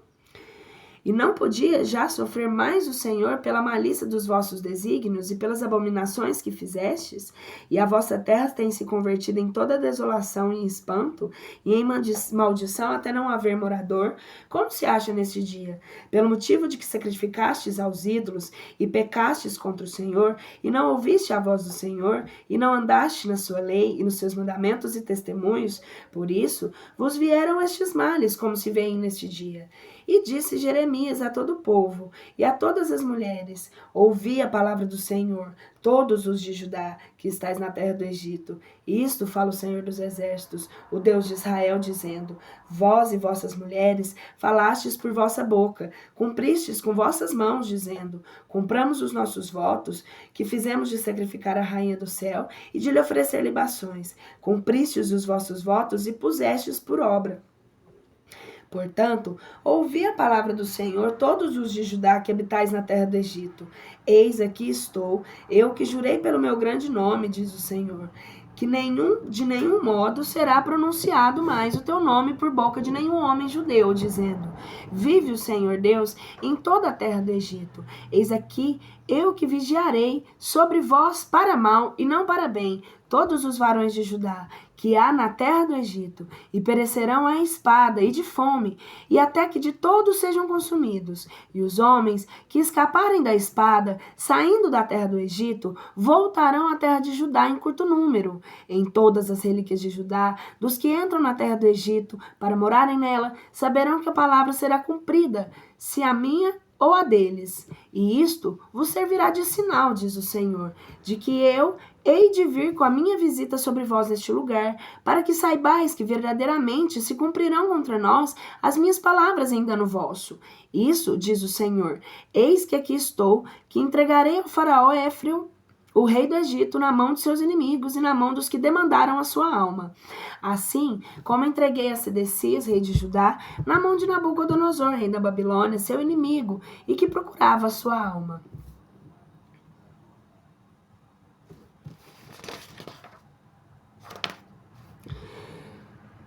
E não podia já sofrer mais o Senhor pela malícia dos vossos desígnios e pelas abominações que fizestes? E a vossa terra tem se convertido em toda desolação e espanto, e em maldição até não haver morador? Como se acha neste dia? Pelo motivo de que sacrificastes aos ídolos e pecastes contra o Senhor, e não ouviste a voz do Senhor, e não andaste na sua lei e nos seus mandamentos e testemunhos, por isso vos vieram estes males, como se veem neste dia. E disse Jeremias a todo o povo e a todas as mulheres: ouvi a palavra do Senhor, todos os de Judá, que estáis na terra do Egito. Isto fala o Senhor dos exércitos, o Deus de Israel, dizendo: vós e vossas mulheres falastes por vossa boca, cumpristes com vossas mãos, dizendo: cumpramos os nossos votos, que fizemos de sacrificar a rainha do céu e de lhe oferecer libações. Cumpristes os vossos votos e pusestes por obra. Portanto, ouvi a palavra do Senhor, todos os de Judá que habitais na terra do Egito. Eis aqui estou, eu que jurei pelo meu grande nome, diz o Senhor, que de nenhum modo será pronunciado mais o teu nome por boca de nenhum homem judeu, dizendo: vive o Senhor Deus em toda a terra do Egito. Eis aqui eu que vigiarei sobre vós para mal e não para bem todos os varões de Judá que há na terra do Egito, e perecerão à espada e de fome, e até que de todos sejam consumidos. E os homens que escaparem da espada, saindo da terra do Egito, voltarão à terra de Judá em curto número. Em todas as relíquias de Judá, dos que entram na terra do Egito para morarem nela, saberão que a palavra será cumprida, se a minha ou a deles. E isto vos servirá de sinal, diz o Senhor, de que eu hei de vir com a minha visita sobre vós neste lugar, para que saibais que verdadeiramente se cumprirão contra nós as minhas palavras em dano vosso. Isso, diz o Senhor, eis que aqui estou, que entregarei ao faraó Éfrio, o rei do Egito, na mão de seus inimigos e na mão dos que demandaram a sua alma. Assim como entreguei a Sedecias, rei de Judá, na mão de Nabucodonosor, rei da Babilônia, seu inimigo, e que procurava a sua alma.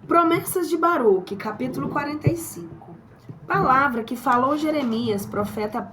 Promessas de Baruque, capítulo 45. Palavra que falou Jeremias, profeta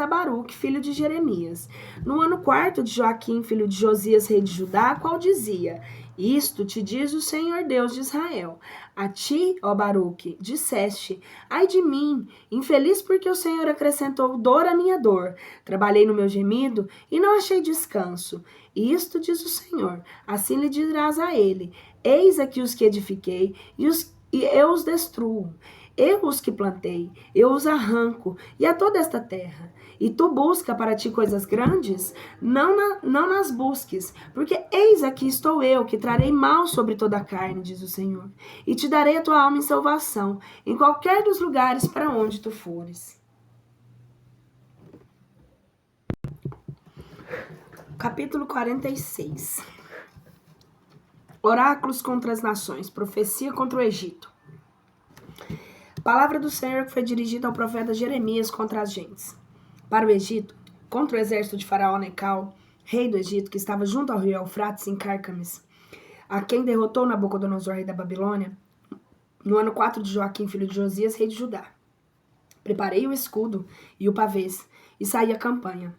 Baruque, filho de Jeremias, no ano 4º de Joaquim, filho de Josias, rei de Judá, qual dizia: isto te diz o Senhor Deus de Israel. A ti, ó Baruque, disseste: ai de mim, infeliz, porque o Senhor acrescentou dor à minha dor. Trabalhei no meu gemido e não achei descanso. Isto diz o Senhor, assim lhe dirás a ele: eis aqui os que edifiquei, e os e eu os destruo. Eu os que plantei, eu os arranco, e a toda esta terra. E tu busca para ti coisas grandes? Não nas busques, porque eis aqui estou eu, que trarei mal sobre toda a carne, diz o Senhor. E te darei a tua alma em salvação, em qualquer dos lugares para onde tu fores. Capítulo 46. Oráculos contra as nações, profecia contra o Egito. Palavra do Senhor que foi dirigida ao profeta Jeremias contra as gentes. Para o Egito, contra o exército de Faraó Necal, rei do Egito, que estava junto ao rio Eufrates em Cárcamis, a quem derrotou Nabucodonosor, rei da Babilônia, no ano 4 de Joaquim, filho de Josias, rei de Judá. Preparei o escudo e o pavês, e saí à campanha.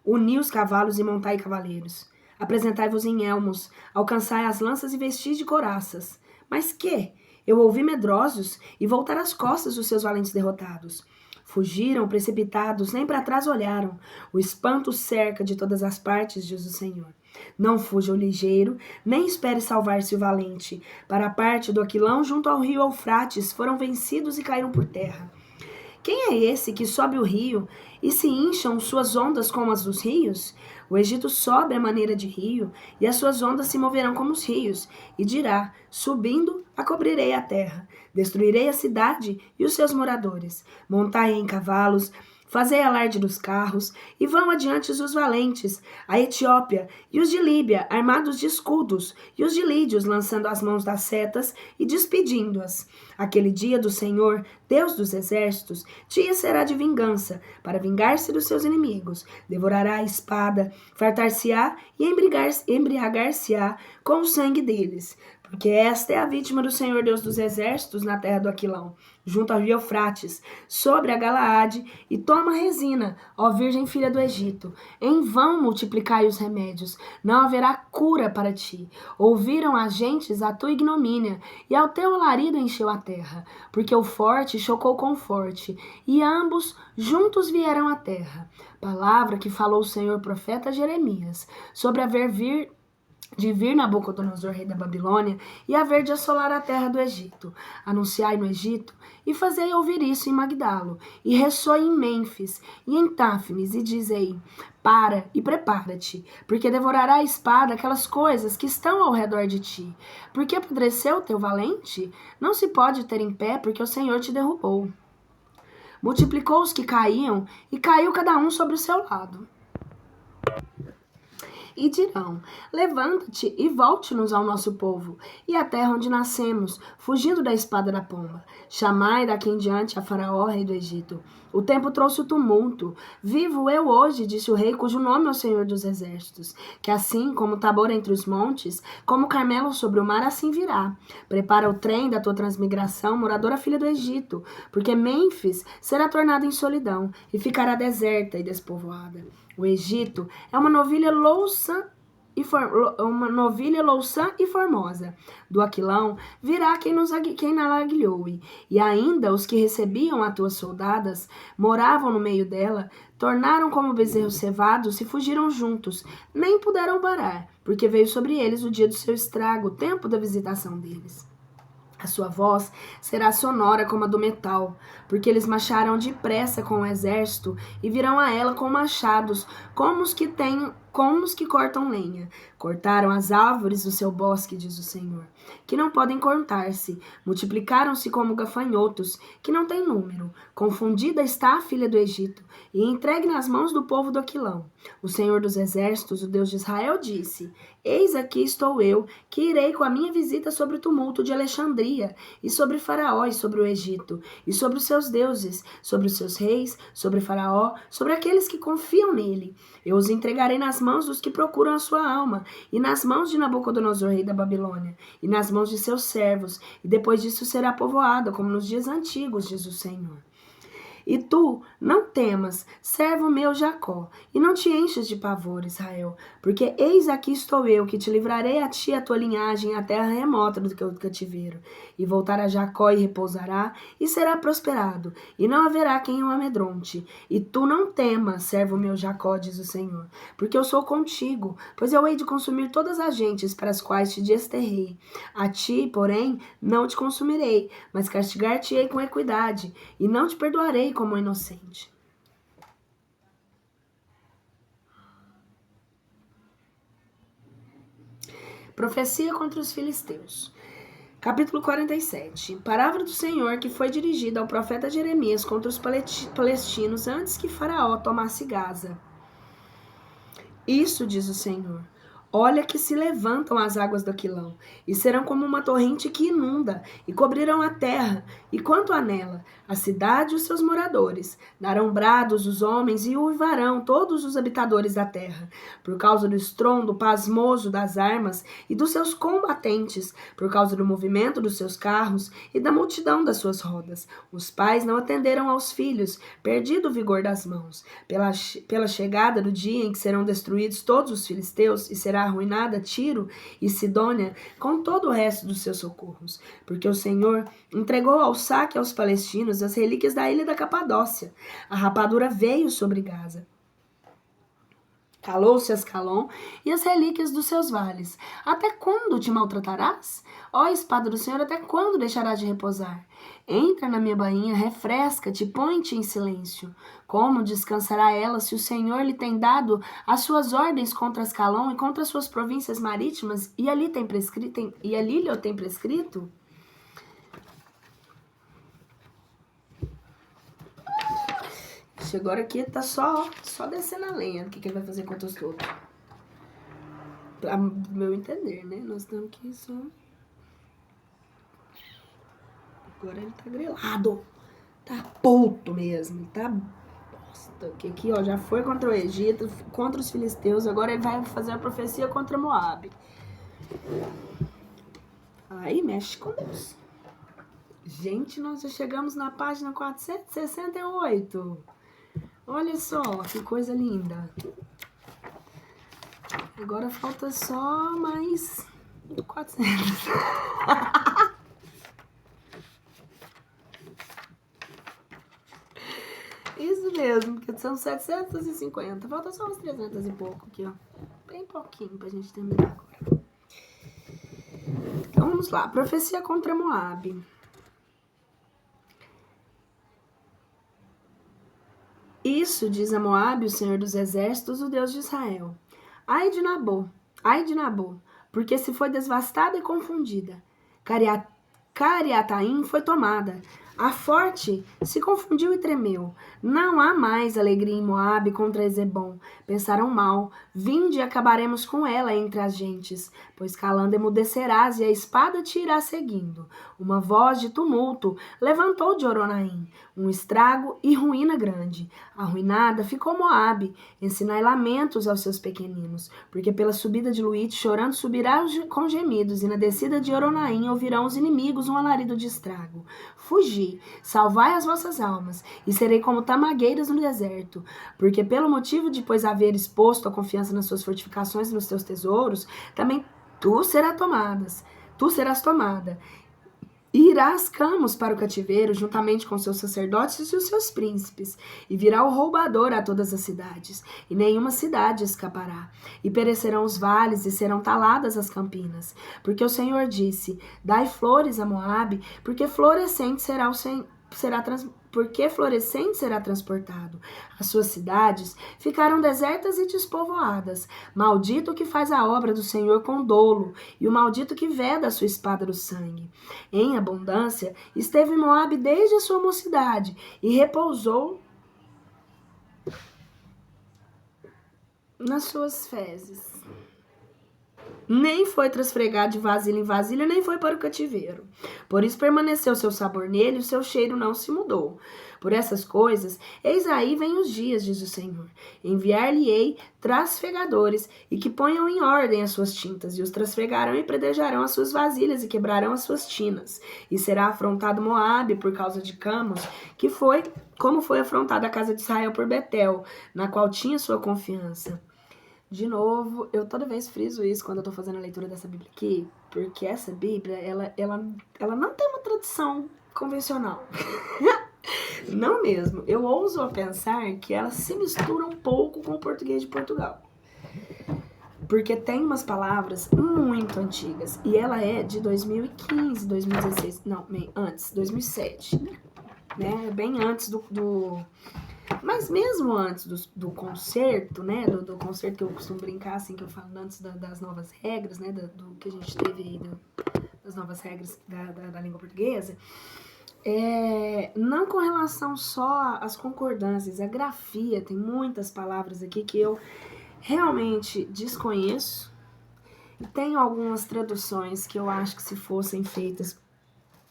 Uni os cavalos e montai cavaleiros. Apresentai-vos em elmos, alcançai as lanças e vestis de couraças. Mas que? Eu ouvi medrosos e voltar as costas os seus valentes derrotados. Fugiram, precipitados, nem para trás olharam. O espanto cerca de todas as partes, diz o Senhor. Não fuja o ligeiro, nem espere salvar-se o valente. Para a parte do Aquilão, junto ao rio Eufrates, foram vencidos e caíram por terra. Quem é esse que sobe o rio e se incham suas ondas como as dos rios? O Egito sobe à maneira de rio, e as suas ondas se moverão como os rios. E dirá, subindo, a cobrirei a terra. Destruirei a cidade e os seus moradores. Montai em cavalos, fazei alarde dos carros, e vão adiante os valentes, a Etiópia e os de Líbia, armados de escudos, e os de Lídios, lançando as mãos das setas e despedindo-as. Aquele dia do Senhor, Deus dos exércitos, dia será de vingança, para vingar-se dos seus inimigos. Devorará a espada, fartar-se-á e embriagar-se-á com o sangue deles. Porque esta é a vítima do Senhor Deus dos exércitos na terra do Aquilão, junto ao rio Eufrates, sobre a Galaade, e toma resina, ó Virgem filha do Egito. Em vão multiplicai os remédios, não haverá cura para ti. Ouviram as gentes a tua ignomínia, e ao teu alarido encheu a terra, porque o forte chocou com o forte, e ambos juntos vieram à terra. Palavra que falou o Senhor profeta Jeremias, sobre haver de vir Nabucodonosor, rei da Babilônia, e haver de assolar a terra do Egito. Anunciai no Egito, e fazei ouvir isso em Magdalo, e ressoe em Mênfis, e em Táfnis, e dizei, para e prepara-te, porque devorará a espada aquelas coisas que estão ao redor de ti. Porque apodreceu o teu valente? Não se pode ter em pé, porque o Senhor te derrubou. Multiplicou os que caíam, e caiu cada um sobre o seu lado. E dirão, levanta-te e volte-nos ao nosso povo, e à terra onde nascemos, fugindo da espada da pomba. Chamai daqui em diante a Faraó, rei do Egito. O tempo trouxe o tumulto. Vivo eu hoje, disse o rei, cujo nome é o Senhor dos Exércitos, que assim como Tabor entre os montes, como Carmelo sobre o mar, assim virá. Prepara o trem da tua transmigração, moradora filha do Egito, porque Mênfis será tornada em solidão, e ficará deserta e despovoada. O Egito é uma novilha louça e formosa. Do Aquilão virá quem nela aguilhoe. E ainda os que recebiam as tuas soldadas, moravam no meio dela, tornaram como bezerros cevados e fugiram juntos. Nem puderam parar, porque veio sobre eles o dia do seu estrago, o tempo da visitação deles. A sua voz será sonora como a do metal, porque eles marcharam depressa com o exército e virão a ela com machados, como os que cortam lenha. Cortaram as árvores do seu bosque, diz o Senhor, que não podem contar-se. Multiplicaram-se como gafanhotos, que não têm número. Confundida está a filha do Egito, e entregue nas mãos do povo do Aquilão. O Senhor dos exércitos, o Deus de Israel, disse, eis aqui estou eu, que irei com a minha visita sobre o tumulto de Alexandria, e sobre Faraó, e sobre o Egito, e sobre os seus deuses, sobre os seus reis, sobre Faraó, sobre aqueles que confiam nele. Eu os entregarei nas mãos dos que procuram a sua alma, e nas mãos de Nabucodonosor, rei da Babilônia, e nas mãos de seus servos, e depois disso será povoada, como nos dias antigos, diz o Senhor. E tu, não temas, servo meu Jacó, e não te enches de pavor, Israel, porque eis aqui estou eu, que te livrarei a ti e a tua linhagem à terra remota do cativeiro. E voltará Jacó e repousará, e será prosperado, e não haverá quem o amedronte. E tu não temas, servo meu Jacó, diz o Senhor, porque eu sou contigo, pois eu hei de consumir todas as gentes para as quais te desterrei. A ti, porém, não te consumirei, mas castigar-te-ei com equidade, e não te perdoarei como inocente. Profecia contra os filisteus. Capítulo 47. Palavra do Senhor que foi dirigida ao profeta Jeremias contra os palestinos antes que Faraó tomasse Gaza. Isso diz o Senhor. Olha que se levantam as águas do Aquilão, e serão como uma torrente que inunda, e cobrirão a terra, e quanto a nela, a cidade e os seus moradores. Darão brados os homens e uivarão todos os habitadores da terra, por causa do estrondo pasmoso das armas e dos seus combatentes, por causa do movimento dos seus carros e da multidão das suas rodas. Os pais não atenderam aos filhos, perdido o vigor das mãos. Pela chegada do dia em que serão destruídos todos os filisteus, e será arruinada Tiro e Sidônia com todo o resto dos seus socorros, porque o Senhor entregou ao saque aos palestinos as relíquias da ilha da Capadócia. A rapadura veio sobre Gaza. Calou-se Ascalon e as relíquias dos seus vales. Até quando te maltratarás? Ó espada do Senhor, até quando deixarás de repousar? Entra na minha bainha, refresca-te, põe-te em silêncio. Como descansará ela se o Senhor lhe tem dado as suas ordens contra Ascalon e contra as suas províncias marítimas, e ali lhe tem prescrito? Agora aqui tá só descendo a lenha. O que ele vai fazer contra os outros? Pra meu entender, né? Nós temos que só... Agora ele tá grelado. Tá puto mesmo. Tá bosta. Que aqui, ó, já foi contra o Egito, contra os filisteus. Agora ele vai fazer a profecia contra Moabe. Aí mexe com Deus. Gente, nós já chegamos na página 468. Olha só, que coisa linda. Agora falta só mais 400. Isso mesmo, que são 750. Falta só uns 300 e pouco aqui, ó. Bem pouquinho pra gente terminar agora. Então vamos lá. Profecia contra Moabe. Isso diz a Moabe, o Senhor dos Exércitos, o Deus de Israel. Ai de Nabô, porque se foi devastada e confundida. Cariataim foi tomada. A forte se confundiu e tremeu. Não há mais alegria em Moabe contra Ezebom. Pensaram mal. Vinde e acabaremos com ela entre as gentes. Pois calando emudecerás e a espada te irá seguindo. Uma voz de tumulto levantou de Oronaim. Um estrago e ruína grande. Arruinada ficou Moabe. Ensinai lamentos aos seus pequeninos. Porque pela subida de Luíte, chorando subirá com gemidos. E na descida de Oronaim ouvirão os inimigos um alarido de estrago. Fugi, salvai as vossas almas, e serei como tamagueiras no deserto, porque pelo motivo de pois haver exposto a confiança nas suas fortificações e nos teus tesouros, também tu serás tomada. E irás Camos para o cativeiro, juntamente com seus sacerdotes e os seus príncipes, e virá o roubador a todas as cidades, e nenhuma cidade escapará. E perecerão os vales, e serão taladas as campinas. Porque o Senhor disse, dai flores a Moabe, porque florescente será transportado. As suas cidades ficaram desertas e despovoadas. Maldito o que faz a obra do Senhor com dolo, e o maldito que veda a sua espada do sangue. Em abundância esteve Moabe desde a sua mocidade, e repousou nas suas fezes. nem foi trasfregado de vasilha em vasilha, nem foi para o cativeiro. Por isso permaneceu seu sabor nele, e o seu cheiro não se mudou. Por essas coisas, eis aí vem os dias, diz o Senhor. Enviar-lhe-ei trasfegadores, e que ponham em ordem as suas tintas, e os trasfegarão e predejarão as suas vasilhas, e quebrarão as suas tinas. E será afrontado Moabe por causa de Camos, que foi como foi afrontada a casa de Israel por Betel, na qual tinha sua confiança. De novo, eu toda vez friso isso quando eu tô fazendo a leitura dessa Bíblia aqui, porque essa Bíblia, ela não tem uma tradução convencional. Não mesmo. Eu ouso pensar que ela se mistura um pouco com o português de Portugal. Porque tem umas palavras muito antigas. E ela é de 2015, 2016. Não, antes, 2007. Né? Bem antes mas mesmo antes do concerto, né, do concerto que eu costumo brincar, assim, que eu falo antes das novas regras, né, do que a gente teve aí, das novas regras da língua portuguesa, não com relação só às concordâncias, a grafia, tem muitas palavras aqui que eu realmente desconheço, e tem algumas traduções que eu acho que se fossem feitas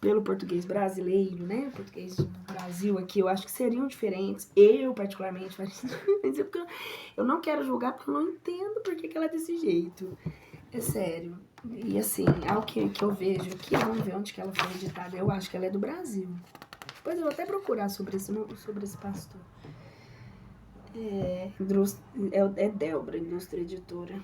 pelo português brasileiro, né? O português do Brasil aqui, eu acho que seriam diferentes. Eu, particularmente, porque eu não quero julgar porque eu não entendo por que ela é desse jeito. É sério. E assim, ao que eu vejo aqui, vamos ver onde que ela foi editada. Eu acho que ela é do Brasil. Depois eu vou até procurar sobre esse pastor. É Délbra, Indústria Editora.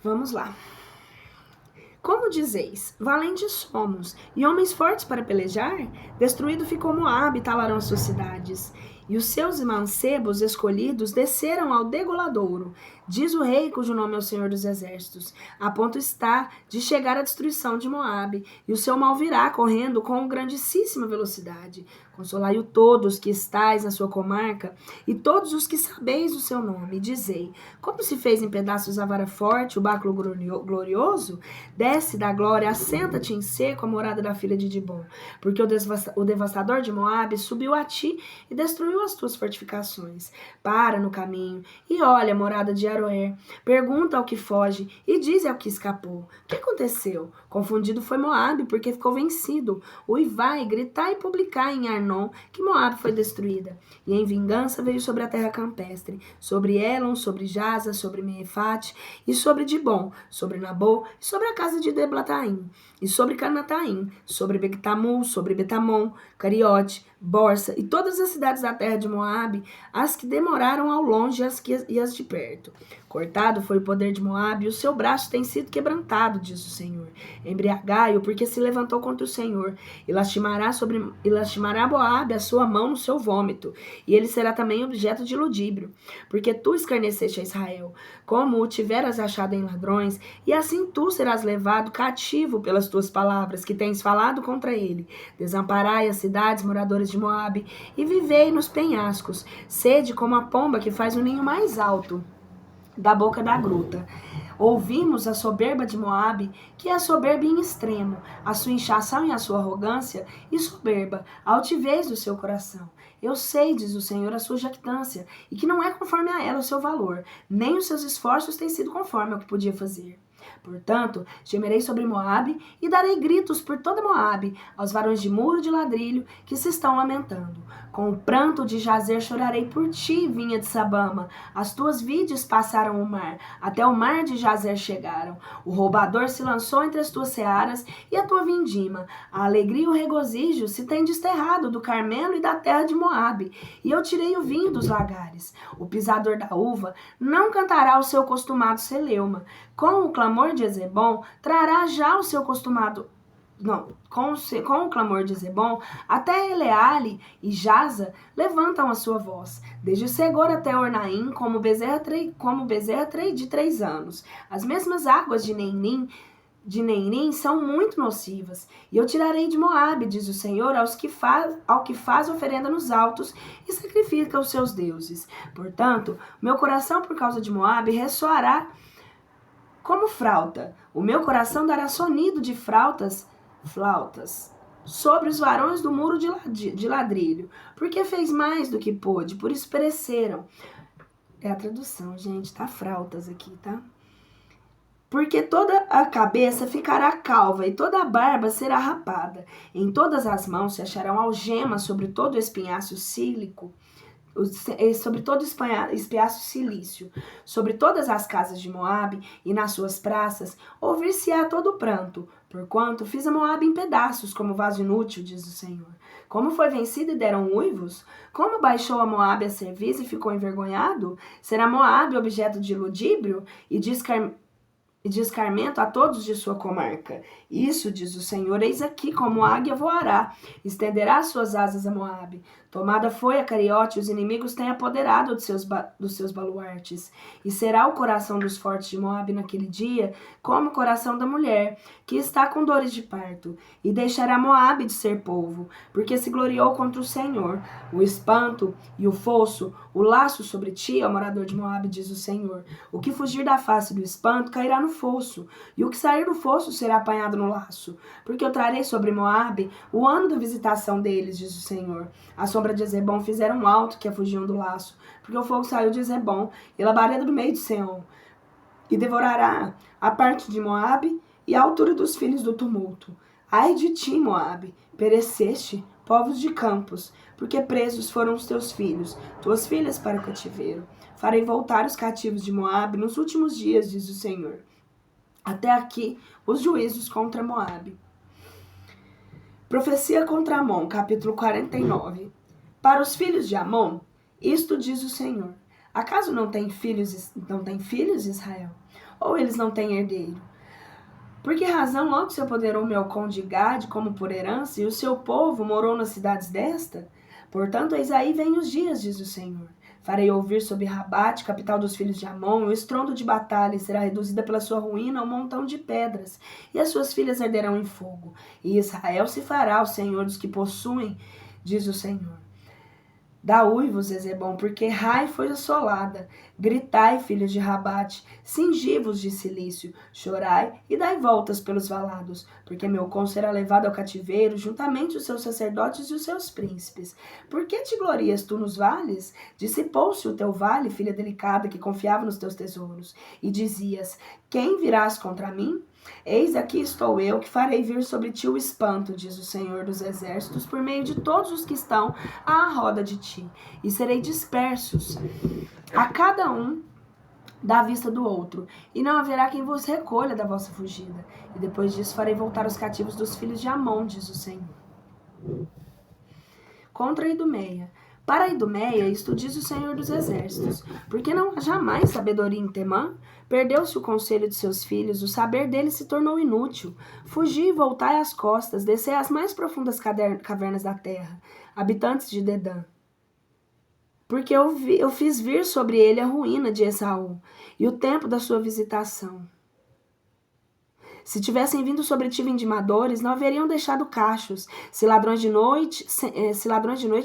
Vamos lá. Como dizeis, valentes somos, e homens fortes para pelejar? Destruído ficou Moabe, talaram as suas cidades. E os seus mancebos escolhidos desceram ao degoladouro. Diz o rei, cujo nome é o Senhor dos Exércitos. A ponto está de chegar a destruição de Moabe, e o seu mal virá correndo com grandíssima velocidade. Consolai-o todos que estais na sua comarca, e todos os que sabeis o seu nome. Dizei, como se fez em pedaços a vara forte, o báculo glorioso? Desce da glória, assenta-te em seco a morada da filha de Dibon, porque o devastador de Moabe subiu a ti e destruiu as tuas fortificações. Para no caminho e olha a morada de Aroer. Pergunta ao que foge e diz ao que escapou. O que aconteceu? Confundido foi Moabe, porque ficou vencido. Uivai, gritai e publicai em Arnon que Moabe foi destruída. E em vingança veio sobre a terra campestre, sobre Elon, sobre Jaza, sobre Meefate e sobre Dibon, sobre Nabô e sobre a casa de Deblataim, e sobre Canataim, sobre Bectamul, sobre Betamon, Cariote, Borsa e todas as cidades da terra de Moabe, as que demoraram ao longe e as de perto. Cortado foi o poder de Moabe, e o seu braço tem sido quebrantado, diz o Senhor. Embriagai-o, porque se levantou contra o Senhor, e lastimará Moabe a sua mão no seu vômito, e ele será também objeto de ludíbrio, porque tu escarneceste a Israel, como o tiveras achado em ladrões, e assim tu serás levado cativo pelas tuas palavras que tens falado contra ele. Desamparai as cidades, moradores de Moabe, e vivei nos penhascos, sede como a pomba que faz o ninho mais alto da boca da gruta. Ouvimos a soberba de Moabe, que é soberba em extremo, a sua inchação e a sua arrogância, e soberba, a altivez do seu coração. Eu sei, diz o Senhor, a sua jactância, e que não é conforme a ela o seu valor, nem os seus esforços têm sido conforme ao que podia fazer. Portanto, gemerei sobre Moabe e darei gritos por toda Moabe, aos varões de muro de ladrilho que se estão lamentando. Com o pranto de Jazer chorarei por ti, vinha de Sabama. As tuas vides passaram o mar, até o mar de Jazer chegaram. O roubador se lançou entre as tuas searas e a tua vindima. A alegria e o regozijo se têm desterrado do Carmelo e da terra de Moabe, e eu tirei o vinho dos lagares. O pisador da uva não cantará o seu costumado celeuma. Com o clamor de Ezebom, trará já o seu costumado... com o clamor de Zebom, até Eleale e Jaza levantam a sua voz, desde Segor até Ornaim, como bezerra de 3 anos. As mesmas águas de Neinim são muito nocivas, e eu tirarei de Moabe, diz o Senhor, ao que faz oferenda nos altos e sacrifica os seus deuses. Portanto, meu coração por causa de Moabe ressoará como flauta. O meu coração dará sonido de flautas sobre os varões do muro de ladrilho, porque fez mais do que pôde, por isso pereceram. É a tradução, gente, tá flautas aqui, tá? Porque toda a cabeça ficará calva e toda a barba será rapada. Em todas as mãos se acharão algemas sobre todo o espinhaço sílico, sobre todo espiaço silício, sobre todas as casas de Moabe e nas suas praças, ouvir-se-á todo pranto, porquanto fiz a Moabe em pedaços, como vaso inútil, diz o Senhor. Como foi vencido e deram uivos? Como baixou a Moabe a cerviz e ficou envergonhado? Será Moabe objeto de ludíbrio e de escarmento a todos de sua comarca. Isso, diz o Senhor, eis aqui como a águia voará, estenderá suas asas a Moabe. Tomada foi a Cariote, os inimigos têm apoderado dos seus baluartes. E será o coração dos fortes de Moabe naquele dia como o coração da mulher, que está com dores de parto. E deixará Moabe de ser povo, porque se gloriou contra o Senhor. O espanto e o fosso, o laço sobre ti, ó morador de Moabe, diz o Senhor. O que fugir da face do espanto cairá no fosso, e o que sair do fosso será apanhado no laço. Porque eu trarei sobre Moabe o ano da visitação deles, diz o Senhor. A sombra de Ezebom fizeram um alto que a fugiam do laço, porque o fogo saiu de Ezebom e labareda do meio de Seom, e devorará a parte de Moabe e a altura dos filhos do tumulto. Ai de ti, Moabe, pereceste, povos de campos, porque presos foram os teus filhos, tuas filhas para o cativeiro. Farei voltar os cativos de Moabe nos últimos dias, diz o Senhor. Até aqui os juízos contra Moabe. Profecia contra Amon, capítulo 49. Para os filhos de Amon, isto diz o Senhor. Acaso não tem filhos Israel? Ou eles não têm herdeiro? Por que razão logo se apoderou Melcom de Gade como por herança, e o seu povo morou nas cidades desta? Portanto, eis aí vem os dias, diz o Senhor. Farei ouvir sobre Rabate, capital dos filhos de Amon, o estrondo de batalha, e será reduzida pela sua ruína a um montão de pedras, e as suas filhas arderão em fogo. E Israel se fará o senhor dos que possuem, diz o Senhor. Dá uivos, Ezebom, porque Rai foi assolada. Gritai, filhos de Rabate, cingi-vos de cilício, chorai e dai voltas pelos valados, porque Melcom será levado ao cativeiro, juntamente os seus sacerdotes e os seus príncipes. Por que te glorias tu nos vales? Dissipou-se o teu vale, filha delicada, que confiava nos teus tesouros, e dizias, quem virás contra mim? Eis aqui estou eu, que farei vir sobre ti o espanto, diz o Senhor dos Exércitos, por meio de todos os que estão à roda de ti, e serei dispersos, a cada um da vista do outro, e não haverá quem vos recolha da vossa fugida. E depois disso farei voltar os cativos dos filhos de Amon, diz o Senhor. Contra Idumeia. Para Idumeia, isto diz o Senhor dos Exércitos, porque não há jamais sabedoria em Temã? Perdeu-se o conselho de seus filhos, o saber deles se tornou inútil. Fugi e voltai às costas, descei às mais profundas cavernas da terra, habitantes de Dedã. Porque eu fiz vir sobre ele a ruína de Esaú, e o tempo da sua visitação. Se tivessem vindo sobre ti vindimadores, não haveriam deixado cachos. Se ladrões de noite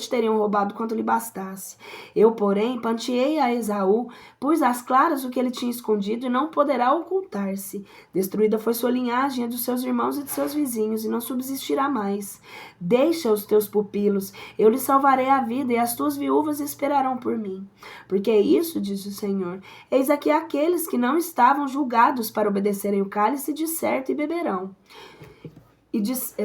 teriam roubado quanto lhe bastasse. Eu, porém, panteei a Esaú, pus às claras o que ele tinha escondido e não poderá ocultar-se. Destruída foi sua linhagem, a dos seus irmãos e de seus vizinhos, e não subsistirá mais. Deixa os teus pupilos, eu lhes salvarei a vida, e as tuas viúvas esperarão por mim. Porque é isso, diz o Senhor, eis aqui aqueles que não estavam julgados para obedecerem o cálice de certo e beberão.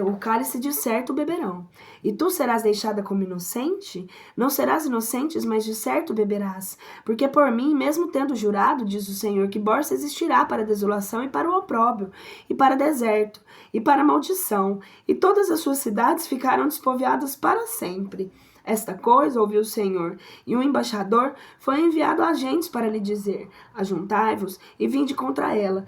O cálice de certo beberão. E tu serás deixada como inocente? Não serás inocente, mas de certo beberás. Porque por mim, mesmo tendo jurado, diz o Senhor, que Borsa existirá para desolação e para o opróbrio, e para deserto, e para maldição, e todas as suas cidades ficarão despovoadas para sempre. Esta coisa ouviu o Senhor, e um embaixador foi enviado a agentes para lhe dizer, ajuntai-vos e vinde contra ela,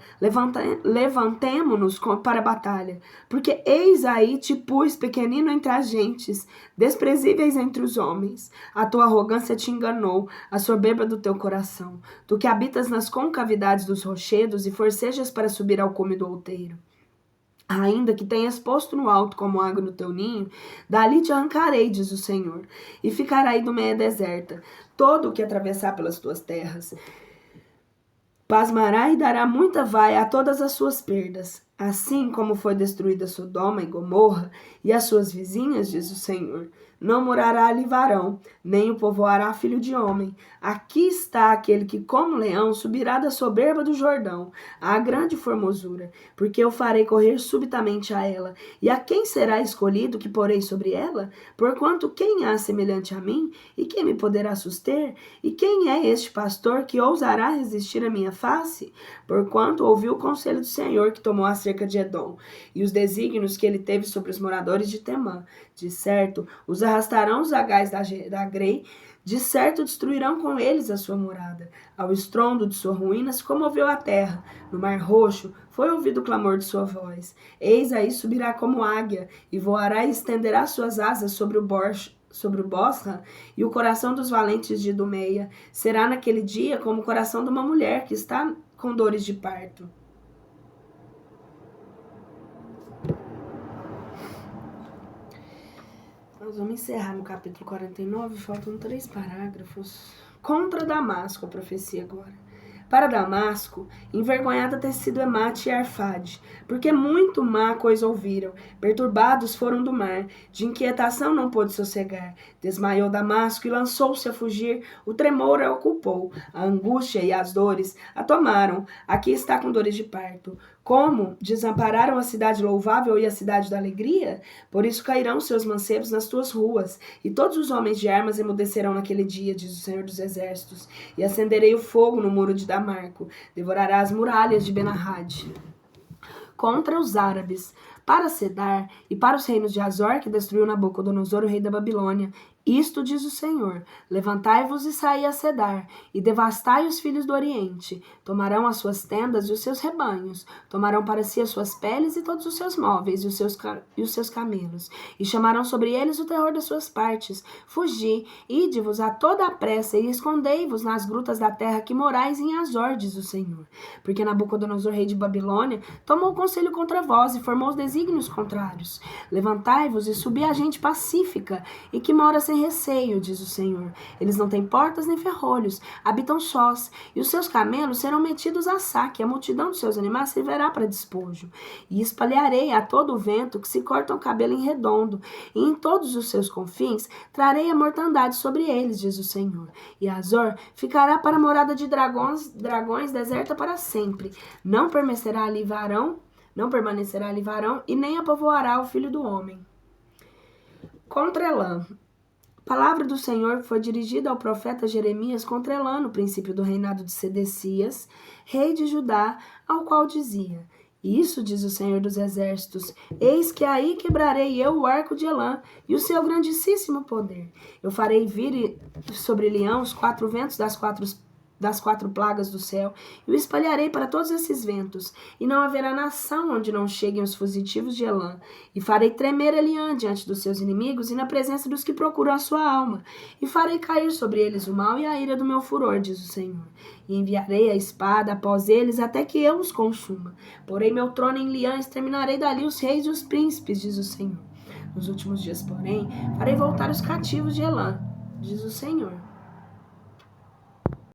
levantemo-nos para a batalha, porque eis aí te pus pequenino entre as gentes, desprezíveis entre os homens. A tua arrogância te enganou, a soberba do teu coração, tu que habitas nas concavidades dos rochedos e forcejas para subir ao cume do outeiro. Ainda que tenhas posto no alto como água no teu ninho, dali te arrancarei, diz o Senhor, e ficará Idumeia deserta, todo o que atravessar pelas tuas terras. Pasmará e dará muita vaia a todas as suas perdas. Assim como foi destruída Sodoma e Gomorra e as suas vizinhas, diz o Senhor, não morará ali varão, nem o povoará filho de homem. Aqui está aquele que, como leão, subirá da soberba do Jordão, à grande formosura, porque eu farei correr subitamente a ela. E a quem será escolhido que porei sobre ela? Porquanto quem há semelhante a mim? E quem me poderá suster? E quem é este pastor que ousará resistir à minha face? Porquanto ouviu o conselho do Senhor que tomou acerca de Edom, e os desígnios que ele teve sobre os moradores de Temã. De certo, os arrastarão os zagais da grei, de certo destruirão com eles a sua morada. Ao estrondo de sua ruína se comoveu a terra. No mar roxo foi ouvido o clamor de sua voz. Eis aí subirá como águia, e voará e estenderá suas asas sobre o Bosra, e o coração dos valentes de Idumeia será naquele dia como o coração de uma mulher que está com dores de parto. Nós vamos encerrar no capítulo 49, faltam 3 parágrafos. Contra Damasco, a profecia agora. Para Damasco, envergonhada ter sido Emate e Arfade, porque muito má coisa ouviram. Perturbados foram do mar, de inquietação não pôde sossegar. Desmaiou Damasco e lançou-se a fugir, o tremor a ocupou, a angústia e as dores a tomaram. Aqui está com dores de parto. Como desampararam a cidade louvável e a cidade da alegria? Por isso cairão seus mancebos nas tuas ruas, e todos os homens de armas emudecerão naquele dia, diz o Senhor dos Exércitos. E acenderei o fogo no muro de Damarco, devorará as muralhas de Benarrade. Contra os árabes, para Cedar e para os reinos de Azor, que destruiu Nabucodonosor, o rei da Babilônia. Isto diz o Senhor: levantai-vos e saí a Cedar, e devastai os filhos do Oriente. Tomarão as suas tendas e os seus rebanhos, tomarão para si as suas peles e todos os seus móveis e os seus camelos, e chamarão sobre eles o terror das suas partes. Fugi, ide-vos a toda a pressa, e escondei-vos nas grutas da terra que morais em Azor, diz o Senhor. Porque Nabucodonosor, rei de Babilônia, tomou conselho contra vós e formou os desígnios contrários. Levantai-vos e subi a gente pacífica, e que mora sem receio, diz o Senhor. Eles não têm portas nem ferrolhos, habitam sós, e os seus camelos serão metidos a saque, a multidão dos seus animais servirá para despojo. E espalharei a todo o vento que se cortam o cabelo em redondo, e em todos os seus confins trarei a mortandade sobre eles, diz o Senhor. E Azor ficará para morada de dragões deserta para sempre. Não permanecerá ali varão, e nem a povoará o filho do homem. Contra Elã. Palavra do Senhor foi dirigida ao profeta Jeremias contra Elã no princípio do reinado de Sedecias, rei de Judá, ao qual dizia: isso diz o Senhor dos Exércitos: eis que aí quebrarei eu o arco de Elã e o seu grandíssimo poder. Eu farei vir sobre Leão os 4 ventos das quatro plagas do céu, e o espalharei para todos esses ventos, e não haverá nação onde não cheguem os fugitivos de Elã, e farei tremer Eliã diante dos seus inimigos e na presença dos que procuram a sua alma, e farei cair sobre eles o mal e a ira do meu furor, diz o Senhor. E enviarei a espada após eles até que eu os consuma. Porei meu trono em Eliã, exterminarei dali os reis e os príncipes, diz o Senhor. Nos últimos dias, porém, farei voltar os cativos de Elã, diz o Senhor.